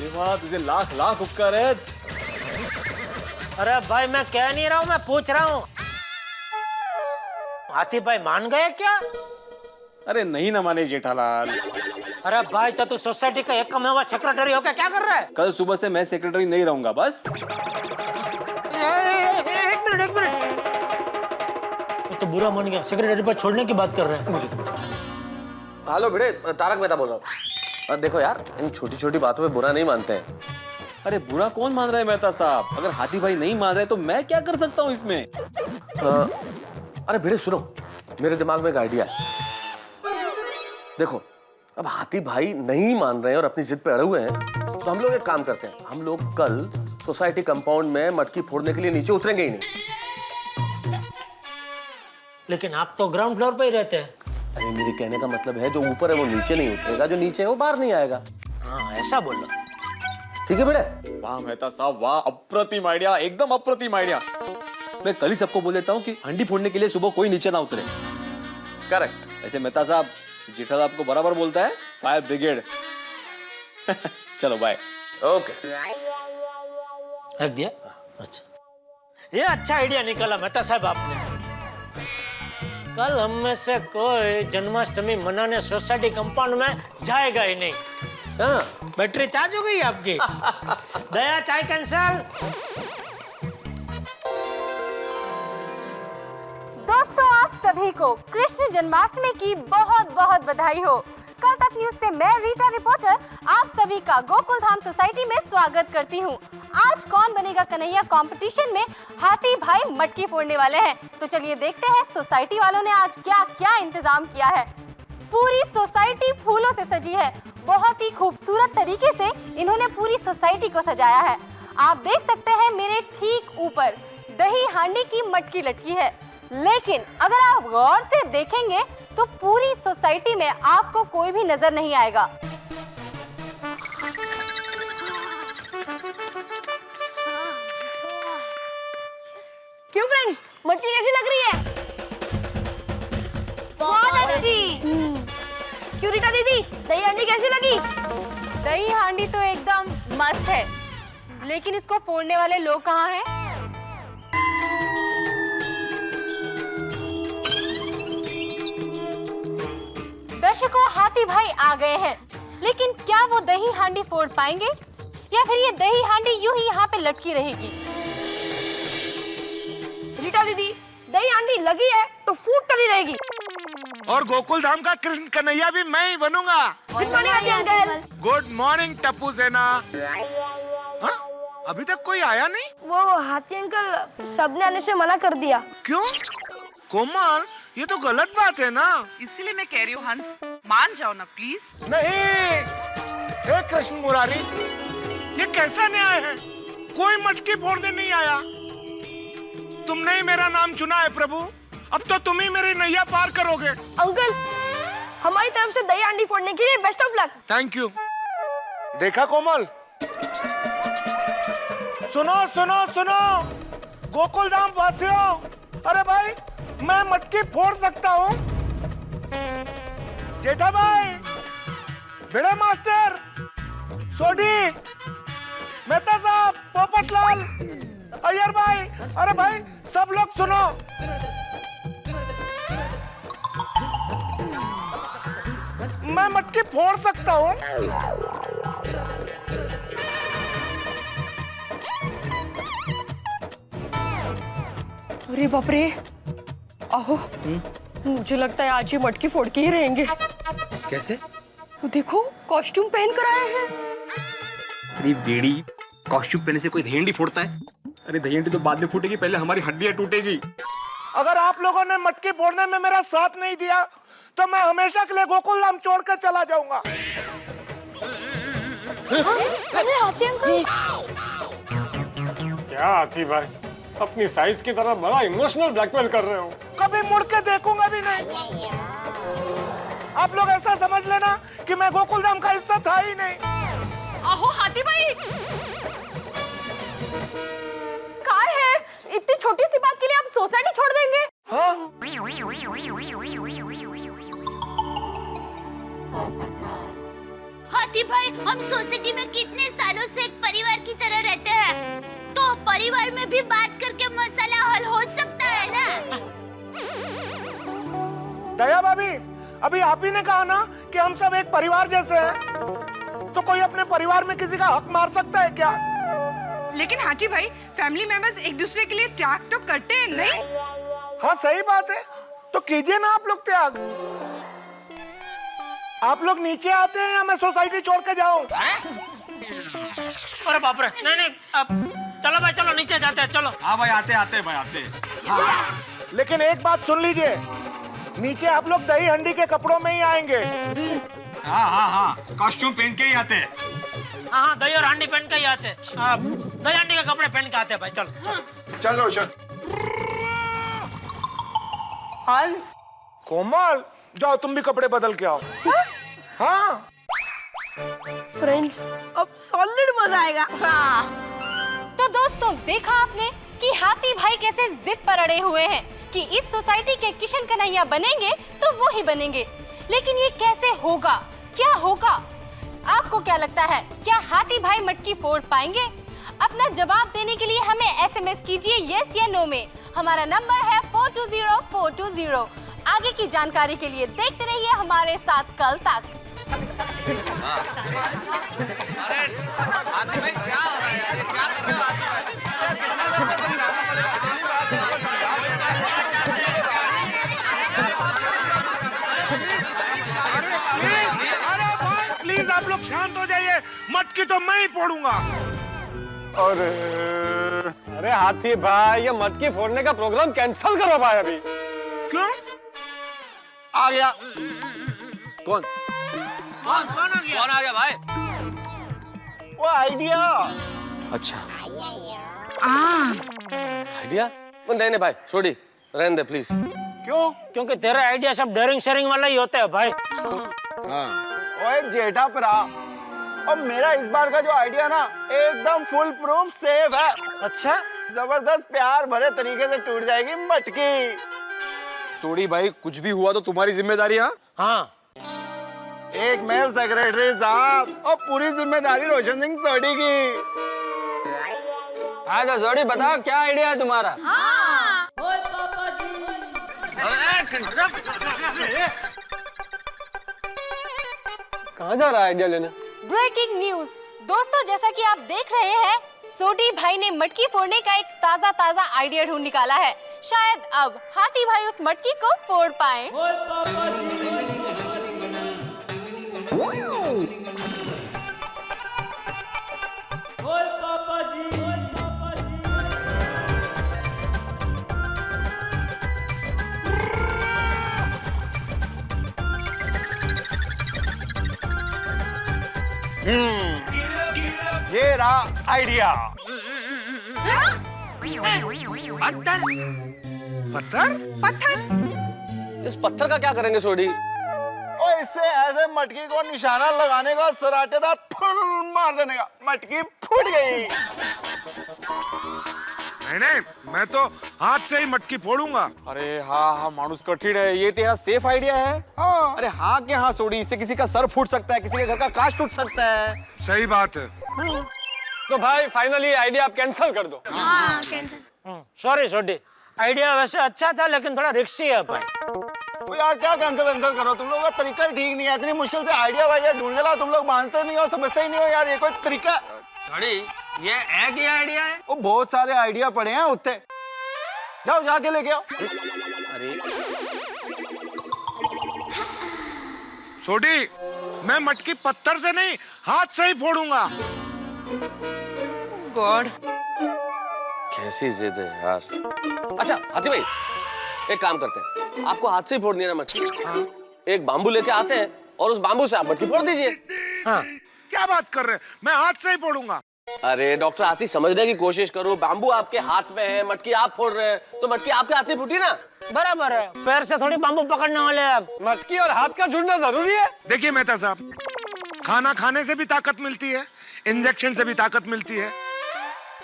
ये बात तुझे लाख लाख उपकार है। अरे भाई मैं कह नहीं रहा हूँ, मैं पूछ रहा हूँ। हाथी भाई मान गए क्या? अरे नहीं ना माने जेठालाल। अरे भाई तो तू सोसाइटी का एक कमेवा सेक्रेटरी होकर क्या कर रहा है? कल सुबह से मैं सेक्रेटरी नहीं रहूंगा बस। एक मिनट। तो बुरा मान गया, सेक्रेटरी पर छोड़ने की बात कर रहे हैं। मुझे हेलो भिड़े, तारक मेहता बोल रहा हूँ। देखो यार, इन छोटी छोटी बातों में बुरा नहीं मानते हैं। अरे बुरा कौन मान रहा है मेहता साहब? अगर हाथी भाई नहीं मान रहे तो मैं क्या कर सकता हूँ इसमें? अरे भिड़े सुनो, मेरे दिमाग में एक आइडिया है। देखो अब हाथी भाई नहीं मान रहे हैं और अपनी जिद पे अड़े हुए हैं, तो हम लोग एक काम करते हैं, हम लोग कल सोसाइटी कंपाउंड में मटकी फोड़ने के लिए नीचे उतरेंगे ही नहीं। लेकिन आप तो ग्राउंड फ्लोर पे ही रहते हैं। अरे मेरे कहने का मतलब है जो ऊपर है वो नीचे नहीं उतरेगा, जो नीचे है वो बाहर नहीं आएगा। हाँ ऐसा बोलो। ठीक है बेटे? वाह मेहता साहब वाह, अप्रतिम आइडिया, एकदम अप्रतिम आइडिया। मैं कल ही सबको बोल देता हूँ कि हंडी फोड़ने के लिए सुबह कोई नीचे ना उतरे। करेक्ट। ऐसे मेहता साहब जेठालाल आपको बराबर बोलता है, फायर ब्रिगेड। चलो बाय। ओके रख दिया। अच्छा ये अच्छा आइडिया निकाला मेहता साहब आपने। कल हम में से कोई जन्माष्टमी मनाने सोसाइटी कंपाउंड में जाएगा ही नहीं। हाँ बैटरी चार्ज हो गई आपकी। दया चाय कैंसल। दोस्तों आप सभी को कृष्ण जन्माष्टमी की बहुत बहुत बधाई हो। कल तक न्यूज से मैं रीटा रिपोर्टर आप सभी का गोकुल धाम सोसाइटी में स्वागत करती हूँ। आज कौन बनेगा कन्हैया कंपटीशन में हाथी भाई मटकी फोड़ने वाले हैं, तो चलिए देखते हैं सोसाइटी वालों ने आज क्या क्या इंतजाम किया है। पूरी सोसाइटी फूलों से सजी है। बहुत ही खूबसूरत तरीके से इन्होंने पूरी सोसाइटी को सजाया है। आप देख सकते हैं मेरे ठीक ऊपर दही हांडी की मटकी लटकी है, लेकिन अगर आप गौर से देखेंगे तो पूरी सोसाइटी में आपको कोई भी नजर नहीं आएगा। क्यों फ्रेंड्स, मटकी कैसी लग रही है? बहुत अच्छी। क्यों रीटा दीदी, दही हांडी कैसी लगी? दही हांडी तो एकदम मस्त है, लेकिन इसको फोड़ने वाले लोग कहाँ हैं? दर्शकों हाथी भाई आ गए हैं, लेकिन क्या वो दही हांडी फोड़ पाएंगे या फिर ये दही हांडी यूं ही यहाँ पे लटकी रहेगी? रीटा दीदी, दही हांडी लगी है तो फूट कर ही रहेगी। और गोकुल धाम का कृष्ण कन्हैया भी मैं ही बनूंगा। गुड मॉर्निंग टप्पू सेना। हाँ? अभी तक कोई आया नहीं? वो हाथी अंकल सबने आने से मना कर दिया। क्यों? कोमल ये तो गलत बात है ना। इसीलिए मैं कह रही हूँ हंस, मान जाओ ना प्लीज। नहीं, हे कृष्ण मुरारी, ये कैसा न्याय है? कोई मटकी फोड़ने नहीं आया। तुमने ही मेरा नाम चुना है प्रभु, अब तो तुम ही मेरी नैया पार करोगे। अंकल हमारी तरफ से दही हांडी फोड़ने के लिए best of luck. Thank you. देखा कोमल, सुनो सुनो सुनो गोकुल धाम वासियों, अरे भाई मैं मटकी फोड़ सकता हूँ। जेठा भाई, भिड़े मास्टर, सोडी, मेहता साहब, पोपटलाल, अय्यर भाई, अरे भाई सब लोग सुनो। मैं मटकी फोड़ सकता हूँ। अरे बाप रे, आहो मुझे लगता है आज ये मटकी फोड़ के ही रहेंगे। कैसे? वो देखो कॉस्ट्यूम पहन कर आए हैं। अरे बेड़ी, कॉस्ट्यूम पहने से कोई दहीहंडी फोड़ता है? अरे दहीहंडी तो बाद में फूटेगी, पहले हमारी हड्डियां टूटेगी। अगर आप लोगों ने मटकी फोड़ने में मेरा साथ नहीं दिया तो मैं हमेशा के लिए गोकुल धाम छोड़कर चला जाऊंगा। अरे हाथी अंकल, क्या हाथी भाई, अपनी साइज की तरह बड़ा इमोशनल ब्लैकमेल कर रहे हो। कभी मुड़ के देखूंगा भी नहीं। आप लोग ऐसा समझ लेना कि मैं गोकुल धाम का हिस्सा था ही नहीं। आहो हाथी भाई, क्या है? इतनी छोटी सी बात के लिए आप सोसाइटी छोड़ देंगे? हाँ? हाथी भाई, हम सोसाइटी में कितने सालों से एक परिवार की तरह रहते हैं, तो परिवार में भी बात करके मसला हल हो सकता है ना? दया भाभी, अभी आप ही ने कहा ना कि हम सब एक परिवार जैसे हैं, तो कोई अपने परिवार में किसी का हक मार सकता है क्या? लेकिन हाथी भाई, फैमिली मेंबर्स एक दूसरे के लिए त्याग तो करते हैं नहीं? हाँ सही बात है, तो कीजिए ना आप लोग त्याग। आप लोग नीचे आते हैं या मैं सोसाइटी छोड़ के जाऊं? अरे बाप रे, नहीं नहीं, अब चलो भाई, चलो नीचे जाते हैं, चलो। हाँ भाई, आते आते भाई आते। हाँ। लेकिन एक बात सुन लीजिए, नीचे आप लोग दही हंडी के कपड़ों में ही आएंगे। हाँ हाँ हाँ, कॉस्ट्यूम पहन के ही आते हैं। हाँ, दही और हांडी पहन के ही आते हैं। दही हांडी के कपड़े पहन के आते हैं भाई, चलो। चल रोशन। हंस, कोमल, जाओ तुम भी कपड़े बदल के आओ। हाँ फ्रेंड्स, अब सॉलिड मजा आएगा। तो दोस्तों, देखा आपने कि हाथी भाई कैसे जिद पर अड़े हुए हैं कि इस सोसाइटी के किशन कन्हैया बनेंगे तो वो ही बनेंगे। लेकिन ये कैसे होगा, क्या होगा? आपको क्या लगता है, क्या हाथी भाई मटकी फोड़ पाएंगे? अपना जवाब देने के लिए हमें SMS कीजिए यस या नो में। हमारा नंबर है 420420। आगे की जानकारी के लिए देखते रहिए हमारे साथ कल तक। प्लीज आप लोग शांत हो जाइए, मटकी तो मैं ही फोड़ूंगा। अरे हाथी भाई, ये मटकी फोड़ने का प्रोग्राम कैंसिल करो भाई अभी। क्यों? आ गया। कौन आ गया? कौन आ गया भाई? वो आइडिया। अच्छा, आइडिया? नहीं भाई, छोड़ी, रहने दे प्लीज। क्यों? क्योंकि तेरा आइडिया सब डेयरिंग शेयरिंग वाला ही होता है भाई। ओए जेठा परा, और मेरा इस बार का जो आइडिया ना एकदम फुल प्रूफ सेफ है। अच्छा, जबरदस्त प्यार भरे तरीके से टूट जाएगी मटकी। सोडी भाई, कुछ भी हुआ तो तुम्हारी जिम्मेदारी। हाँ, एक मेल सेक्रेटरी साहब, और पूरी जिम्मेदारी रोशन सिंह सोडी की। हाँ तो सोडी, बताओ क्या आइडिया है तुम्हारा? कहाँ जा रहा है आइडिया लेने? ब्रेकिंग न्यूज दोस्तों, जैसा कि आप देख रहे हैं, सोडी भाई ने मटकी फोड़ने का एक ताजा आइडिया ढूंढ निकाला है। शायद अब हाथी भाई उस मटकी को फोड़ पाए। ये रहा आइडिया। पत्थर? पत्थर? पत्थर? इस पत्थर का क्या करेंगे सोडी? और इससे ऐसे मटकी को निशाना लगाने का, सराटेदार फुल मार देने का, मटकी फूट गई। नहीं, मैं तो हाथ से ही मटकी फोड़ूंगा। अरे हाँ हाँ, मानुस कठिन है, ये तो सेफ आइडिया है। हाँ। अरे हाँ के हाँ सोडी, इससे किसी का सर फूट सकता है, किसी के घर का कांच टूट सकता है। सही बात है। तो भाई फाइनली आइडिया आप कैंसिल कर दो। सॉरी सोडी, आइडिया वैसे अच्छा था लेकिन थोड़ा रिस्की है भाई। तो यार क्या कैंसिल करो, तुम लोगों का तरीका ही ठीक नहीं है। इतनी मुश्किल से आइडिया वाइडिया ढूंढ के लाओ, तुम लोग मानते नहीं हो, समझते ही नहीं हो यार, ये कोई तरीका। सोडी, ये एक ही आइडिया है? वो बहुत सारे आइडिया पड़े हैं उत्ते। जाओ जाके लेके आओ। अरे छोटी, मैं मटकी पत्थर से नहीं हाथ से ही फोड़ूंगा। गॉड, कैसी जिद है यार। अच्छा हाथी भाई, एक काम करते हैं, आपको हाथ से ही फोड़नी है ना मटकी? एक बाम्बू लेके आते हैं और उस बाम्बू से आप मटकी फोड़ दीजिए। हाँ क्या बात कर रहे हैं? मैं हाथ से ही फोड़ूंगा। अरे डॉक्टर हाथी, समझने की कोशिश करो। बाम्बू आपके हाथ में है, मटकी आप फोड़ रहे हैं, तो मटकी आपके हाथ से फूटी ना। बराबर है, पैर से थोड़ी बाम्बू पकड़ने वाले आप। मटकी और हाथ का जुड़ना जरूरी है। देखिए मेहता साहब, खाना खाने से भी ताकत मिलती है, इंजेक्शन से भी ताकत मिलती है।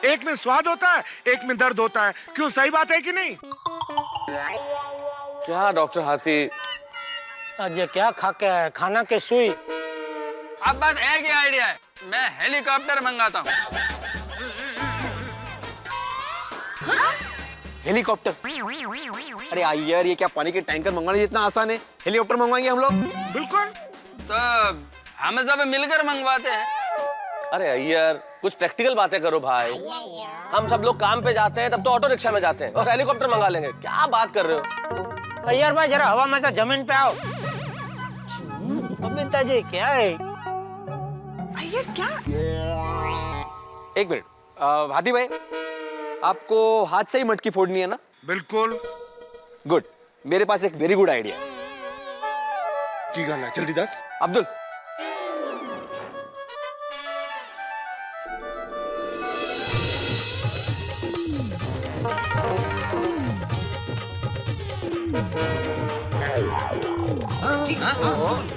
एक में स्वाद होता है, एक में दर्द होता है। क्यों, सही बात है कि नहीं? क्या डॉक्टर हाथी, आज ये क्या खा के है? खाना के सुई। अब बात एक ही आइडिया है, मैं हेलीकॉप्टर मंगाता हूँ। हेलीकॉप्टर? अरे यार, ये क्या पानी के टैंकर मंगवाने जितना आसान है, हेलीकॉप्टर मंगवाएंगे हम लोग? बिल्कुल। तो हम सब मिलकर मंगवाते हैं। अरे अय्यर, कुछ प्रैक्टिकल बातें करो भाई। हम सब लोग काम पे जाते हैं तब तो ऑटो रिक्शा में जाते हैं, और हेलीकॉप्टर मंगा लेंगे। क्या बात कर रहे हो? अय्यर भाई, जरा हवा में से जमीन पे आओ। बबीता जी, क्या है? अय्यर क्या? एक मिनट, हाथी भाई, आपको हाथ से ही मटकी फोड़नी है ना? बिल्कुल। गुड, मेरे पास एक वेरी गुड आइडिया। की गल है, जल्दी दस। Abdul,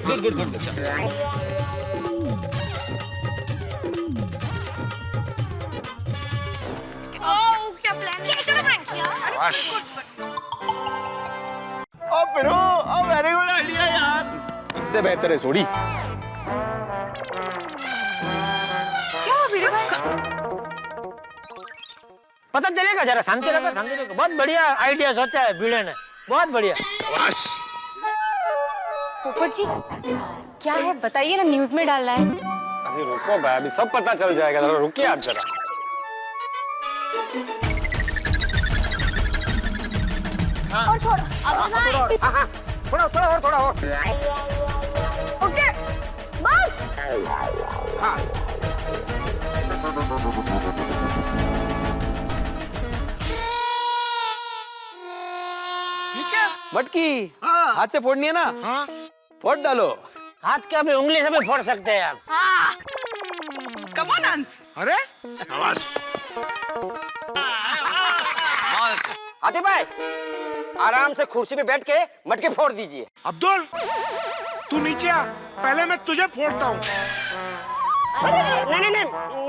good good good. क्या प्लान है? चलो फ्रेंड। ओ पिरो, ओ वेरी गुड आइडिया यार। इससे बेहतर है सोडी। क्या हुआ भिड़े भाई? पता चलेगा, जरा शांति रखो, शांति रखो। बहुत बढ़िया आइडिया सोचा है भिड़े ने, बहुत बढ़िया। पोपट जी, क्या है बताइए ना, न्यूज में डाल रहा है। अरे रुको भाई, अभी सब पता चल जाएगा, जरा रुकिए आप जरा। और छोड़, अब थोड़ा और, थोड़ा और। ओके, बस। हाँ। ये क्या? मटकी हाथ से फोड़नी है ना? हाँ। फोड़ डालो। हाथ क्या, भी उंगली से भी फोड़ सकते हैं आप। कम ऑन हंस। अरे हाथी भाई, आराम से कुर्सी पे बैठ के मटके फोड़ दीजिए। अब्दुल, तू नीचे आ, पहले मैं तुझे फोड़ता हूँ।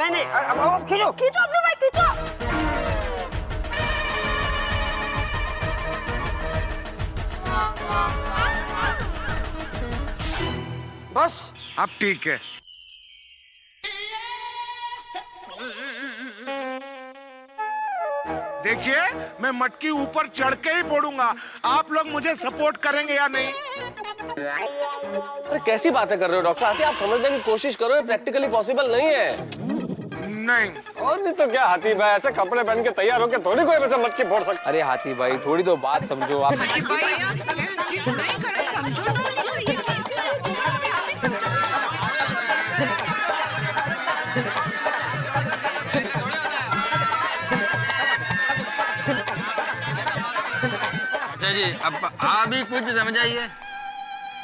नहीं, अब खींचो खींचो अब्दुल भाई, खींचो। बस अब ठीक है। देखिए, मैं मटकी ऊपर चढ़ के ही फोड़ूंगा। आप लोग मुझे सपोर्ट करेंगे या नहीं? अरे कैसी बातें कर रहे हो डॉक्टर हाथी, आप समझने की कोशिश करो, ये प्रैक्टिकली पॉसिबल नहीं है। नहीं। और नहीं तो क्या हाथी भाई, ऐसे कपड़े पहन के तैयार होके थोड़ी कोई वैसे मटकी फोड़ सकता। अरे हाथी भाई, थोड़ी तो बात समझो आप। अच्छा जी, अब आप ही कुछ समझाइए।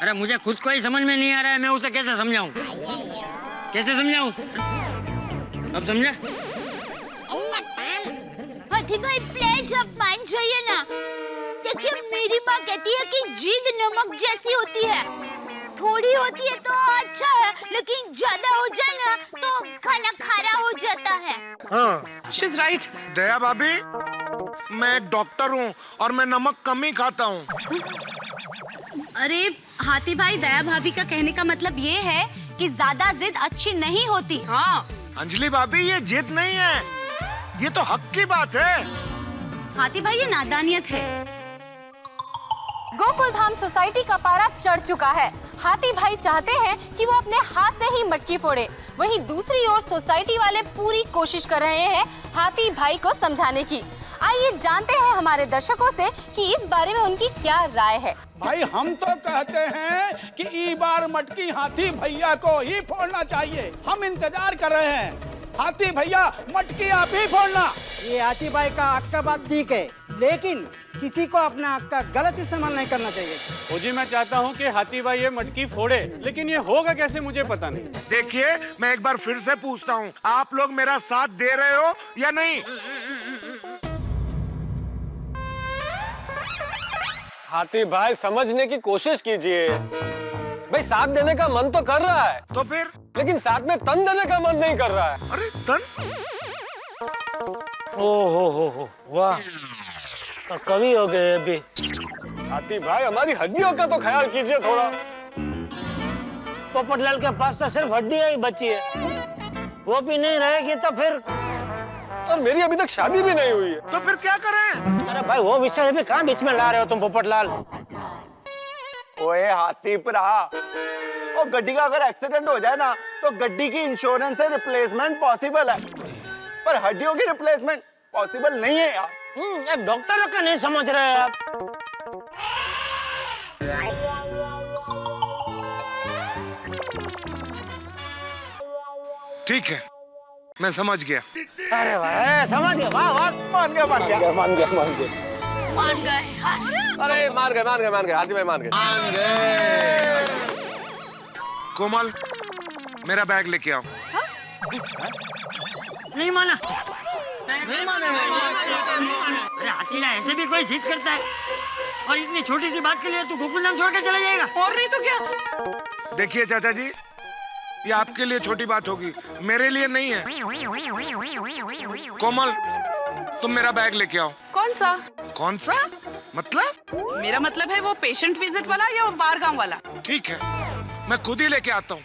अरे मुझे खुद को ही समझ में नहीं आ रहा है, मैं उसे कैसे समझाऊं? कैसे समझाऊं? अब समझा? हाथी भाई, प्लीज आप मान जाइए ना। देखिए, मेरी माँ कहती है कि जिद नमक जैसी होती है, थोड़ी होती है तो अच्छा है, लेकिन ज्यादा हो जाए ना तो खाना खारा हो जाता है। हाँ, she's right। दया भाभी, मैं एक डॉक्टर हूँ और मैं नमक कम ही खाता हूँ। अरे हाथी भाई, दया भाभी का कहने का मतलब ये है कि ज्यादा जिद अच्छी नहीं होती। हाँ अंजलि भाभी, ये जिद नहीं है, ये तो हक की बात है। हाथी भाई, ये नादानियत है। गोकुल धाम सोसाइटी का पारा चढ़ चुका है। हाथी भाई चाहते हैं कि वो अपने हाथ से ही मटकी फोड़े। वहीं दूसरी ओर सोसाइटी वाले पूरी कोशिश कर रहे हैं हाथी भाई को समझाने की। आइए जानते हैं हमारे दर्शकों से कि इस बारे में उनकी क्या राय है। भाई हम तो कहते हैं कि ई बार मटकी हाथी भैया को ही फोड़ना चाहिए। हम इंतजार कर रहे हैं। हाथी भैया मटकी आप ही फोड़ना। ये हाथी भाई का हक का बात ठीक है, लेकिन किसी को अपना हक का गलत इस्तेमाल नहीं करना चाहिए। जी मैं चाहता हूँ कि हाथी भाई ये मटकी फोड़े, लेकिन ये होगा कैसे मुझे पता नहीं। देखिए, मैं एक बार फिर से पूछता हूँ, आप लोग मेरा साथ दे रहे हो या नहीं? हाथी भाई समझने की कोशिश कीजिए। भाई साथ देने का मन तो कर रहा है, तो फिर? लेकिन साथ में तन देने का मन नहीं कर रहा है। अरे तन? हो वाह, तो कवि हो गए अभी। हाथी भाई हमारी हड्डियों का तो ख्याल कीजिए थोड़ा। पोपटलाल के पास तो सिर्फ हड्डियां ही बची है, वो भी नहीं रहेगी तो फिर। और मेरी अभी तक शादी भी नहीं हुई है। तो फिर क्या करें? अरे भाई वो विषय भी कहाँ बीच में ला रहे हो तुम पोपटलाल? ओए हाथी भरा, और गड्डी का अगर एक्सीडेंट हो जाए ना तो गड्डी की इंश्योरेंस से रिप्लेसमेंट पॉसिबल है, पर हड्डियों की रिप्लेसमेंट पॉसिबल नहीं है यार। एक डॉक्टर का नहीं समझ रहे आप। ठीक है, मैं समझ गया। अरे वाह, समझ गया, वाह वाह, मान गया। मान गए। अरे मान गए हाथी भाई मान गए। कोमल, मेरा बैग लेके आओ। नहीं माना। अरे हाथीला ऐसे भी कोई जिद करता है, और इतनी छोटी सी बात के लिए तू गोकुलधाम छोड़ के चला जाएगा? और नहीं तो क्या। देखिए चाचा जी, ये आपके लिए छोटी बात होगी, मेरे लिए नहीं है। कोमल, तुम मेरा बैग लेके आओ। कौन सा? कौन सा मतलब? मेरा मतलब है वो पेशेंट विजिट वाला या वो बारगाम वाला? ठीक है, मैं खुद ही लेके आता हूँ।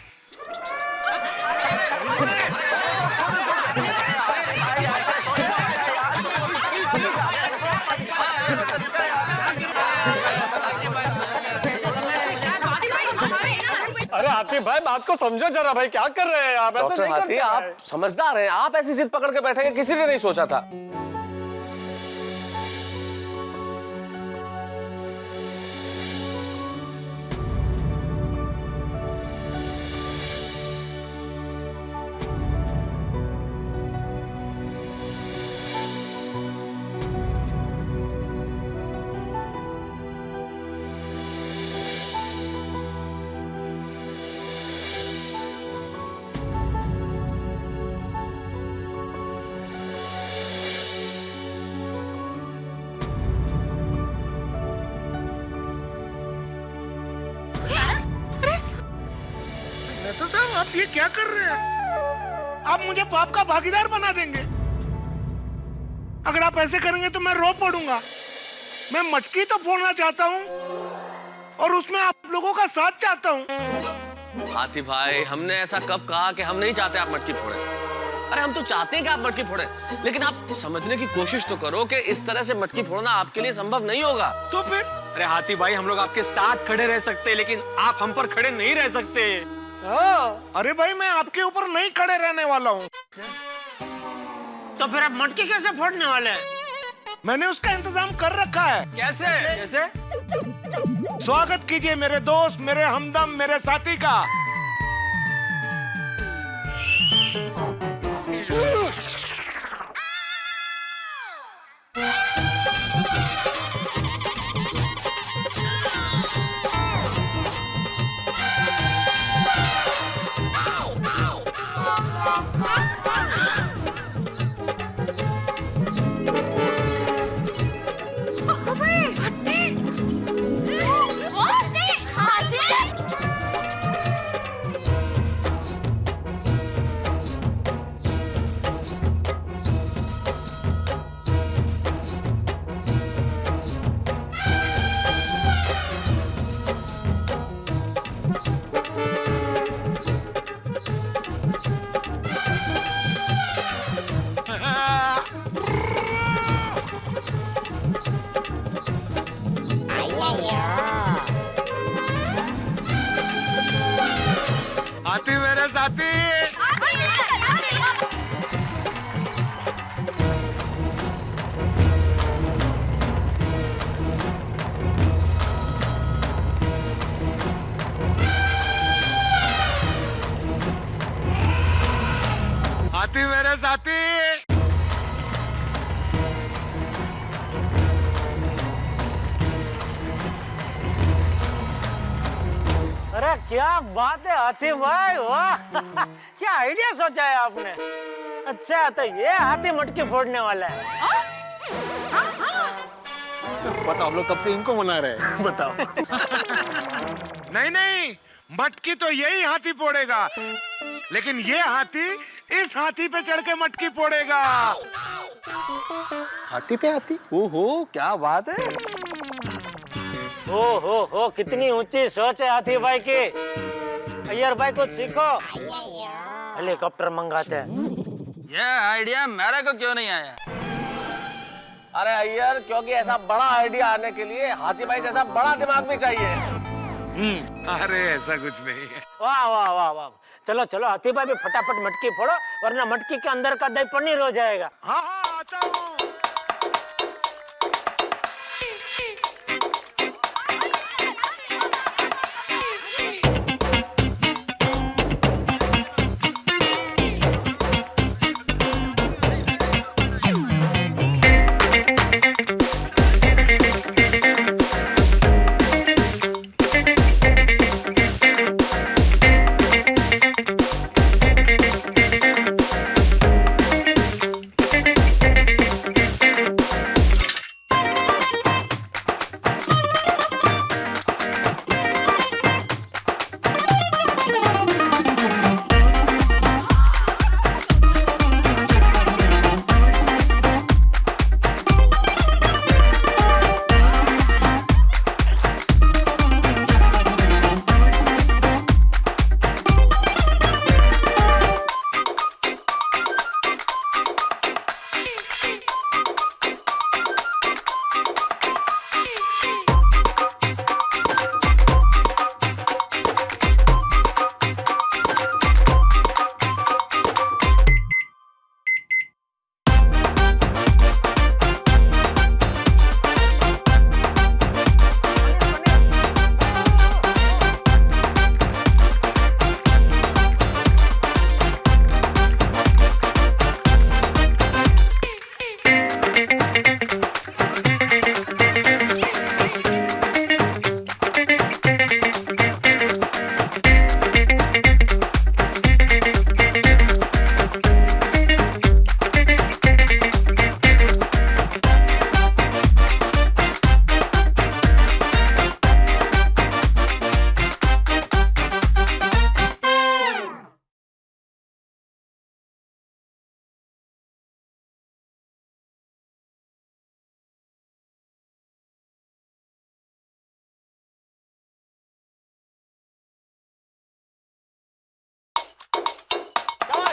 अरे हाथी भाई बात को समझो जरा भाई, क्या कर रहे हैं आप? ऐसे डॉक्टर नहीं हाथी, करते आप समझदार हैं। आप ऐसी जिद पकड़ के बैठेंगे किसी ने नहीं सोचा था। मेहता साहब, आप ये क्या कर रहे हैं? आप मुझे पाप का भागीदार बना देंगे। अगर आप ऐसे करेंगे तो मैं रो पड़ूंगा। मैं मटकी तो फोड़ना चाहता हूँ, और उसमें आप लोगों का साथ चाहता हूँ। हाथी भाई, हमने ऐसा कब कहा कि हम नहीं चाहते आप मटकी फोड़े? अरे हम तो चाहते हैं कि आप मटकी फोड़े, लेकिन आप समझने की कोशिश तो करो कि इस तरह से मटकी फोड़ना आपके लिए संभव नहीं होगा। तो फिर? अरे हाथी भाई, हम लोग आपके साथ खड़े रह सकते हैं, लेकिन आप हम पर खड़े नहीं रह सकते। हाँ। अरे भाई, मैं आपके ऊपर नहीं खड़े रहने वाला हूँ। तो फिर आप मटकी कैसे फोड़ने वाले हैं? मैंने उसका इंतजाम कर रखा है। कैसे? कैसे? स्वागत कीजिए मेरे दोस्त, मेरे हमदम, मेरे साथी का। रे साथी। अरे क्या बात है हाथी भाई, वाह क्या आइडिया सोचा है आपने। अच्छा तो ये हाथी मटकी फोड़ने वाला है। बताओ हम लोग कब से इनको मना रहे हैं। बताओ। नहीं नहीं, मटकी तो यही हाथी फोड़ेगा, लेकिन ये हाथी इस हाथी पे चढ़ के मटकी फोड़ेगा। हाथी पे हाथी, ओहो क्या बात है। हो कितनी ऊंची सोच है हाथी भाई की। अय्यर भाई कुछ सीखो, हेलीकॉप्टर मंगाते हैं। ये आइडिया मेरे को क्यों नहीं आया? अरे अय्यर, क्योंकि ऐसा बड़ा आइडिया आने के लिए हाथी भाई जैसा बड़ा दिमाग भी चाहिए। अरे ऐसा कुछ नहीं है। वाह वाह वाह वाह, चलो चलो हाथी भाई भी फटाफट मटकी फोड़ो, वरना मटकी के अंदर का दही पनीर हो जाएगा। हाँ आता हूँ।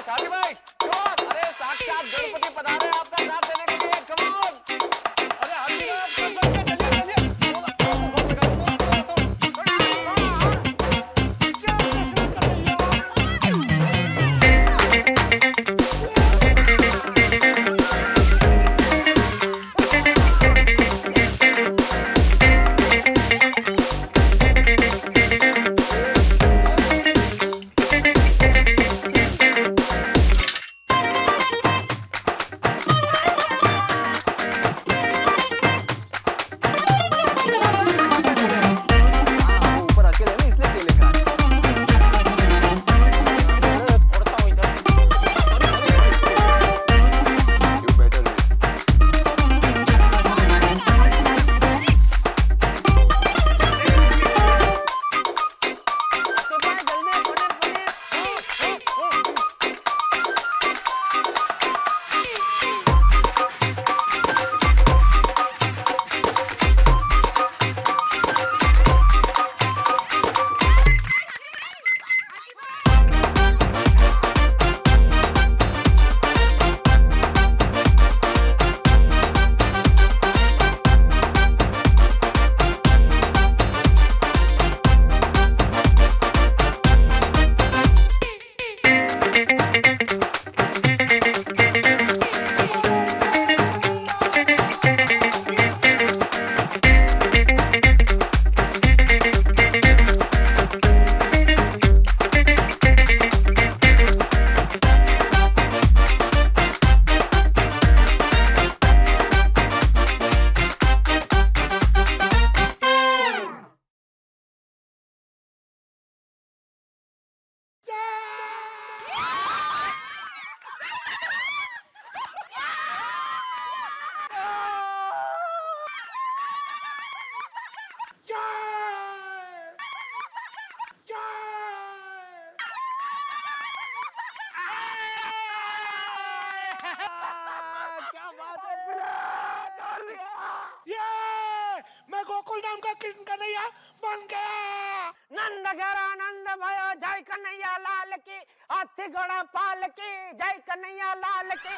हाथी भाई, अरे साक्षात गणपति पधारे आपका साथ देने के लिए। Come on. अरे हाथी गोकुल धाम का कृष्ण कन्हैया बन गया। नंद घर आनंद भयो जय कन्हैया लाल की, हाथी घोड़ा पाल की जय कन्हैया लाल की।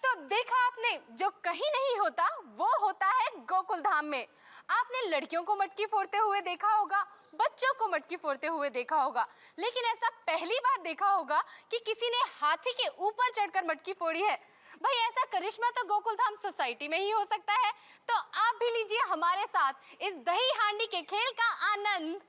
तो देखा आपने, जो कहीं नहीं होता वो होता है गोकुल धाम में। आपने लड़कियों को मटकी फोड़ते हुए देखा होगा, बच्चों को मटकी फोड़ते हुए देखा होगा, लेकिन ऐसा पहली बार देखा होगा कि किसी ने हाथी के ऊपर चढ़कर मटकी फोड़ी है। भाई ऐसा करिश्मा तो गोकुल धाम सोसाइटी में ही हो सकता है। तो आप भी लीजिए हमारे साथ इस दही हांडी के खेल का आनंद।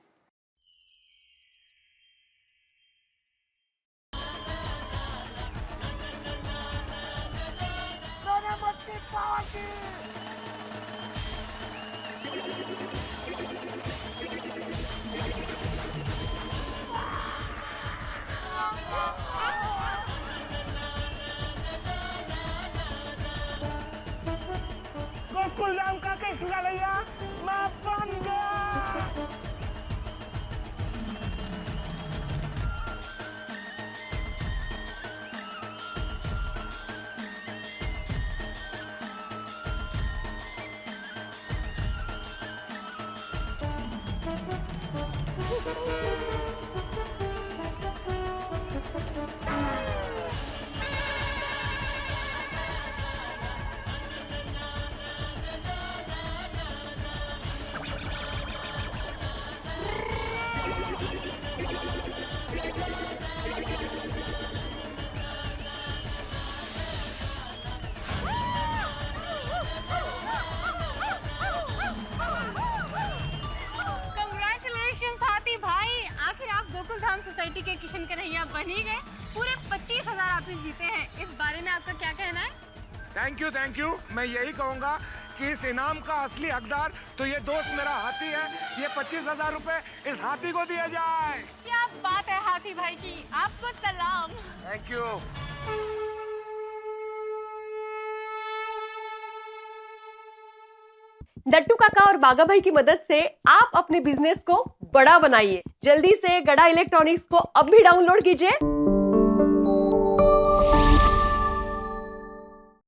गोकुल धाम का कृष्ण कन्हैया मैं बन गया। गोकुल धाम सोसाइटी के किशन कन्हैया बन ही गए। पूरे 25,000 आपने जीते हैं। इस बारे में आपका क्या कहना है? Thank you. मैं यही कहूंगा कि इस इनाम का असली हकदार तो ये दोस्त मेरा हाथी है। ये 25,000 रुपए इस हाथी को दिया जाए। क्या बात है हाथी भाई की, आपको सलाम। Thank you. नट्टू काका और बागा भाई की मदद से आप अपने बिजनेस को बड़ा बनाइए। जल्दी से गड़ा इलेक्ट्रॉनिक्स को अब भी डाउनलोड कीजिए।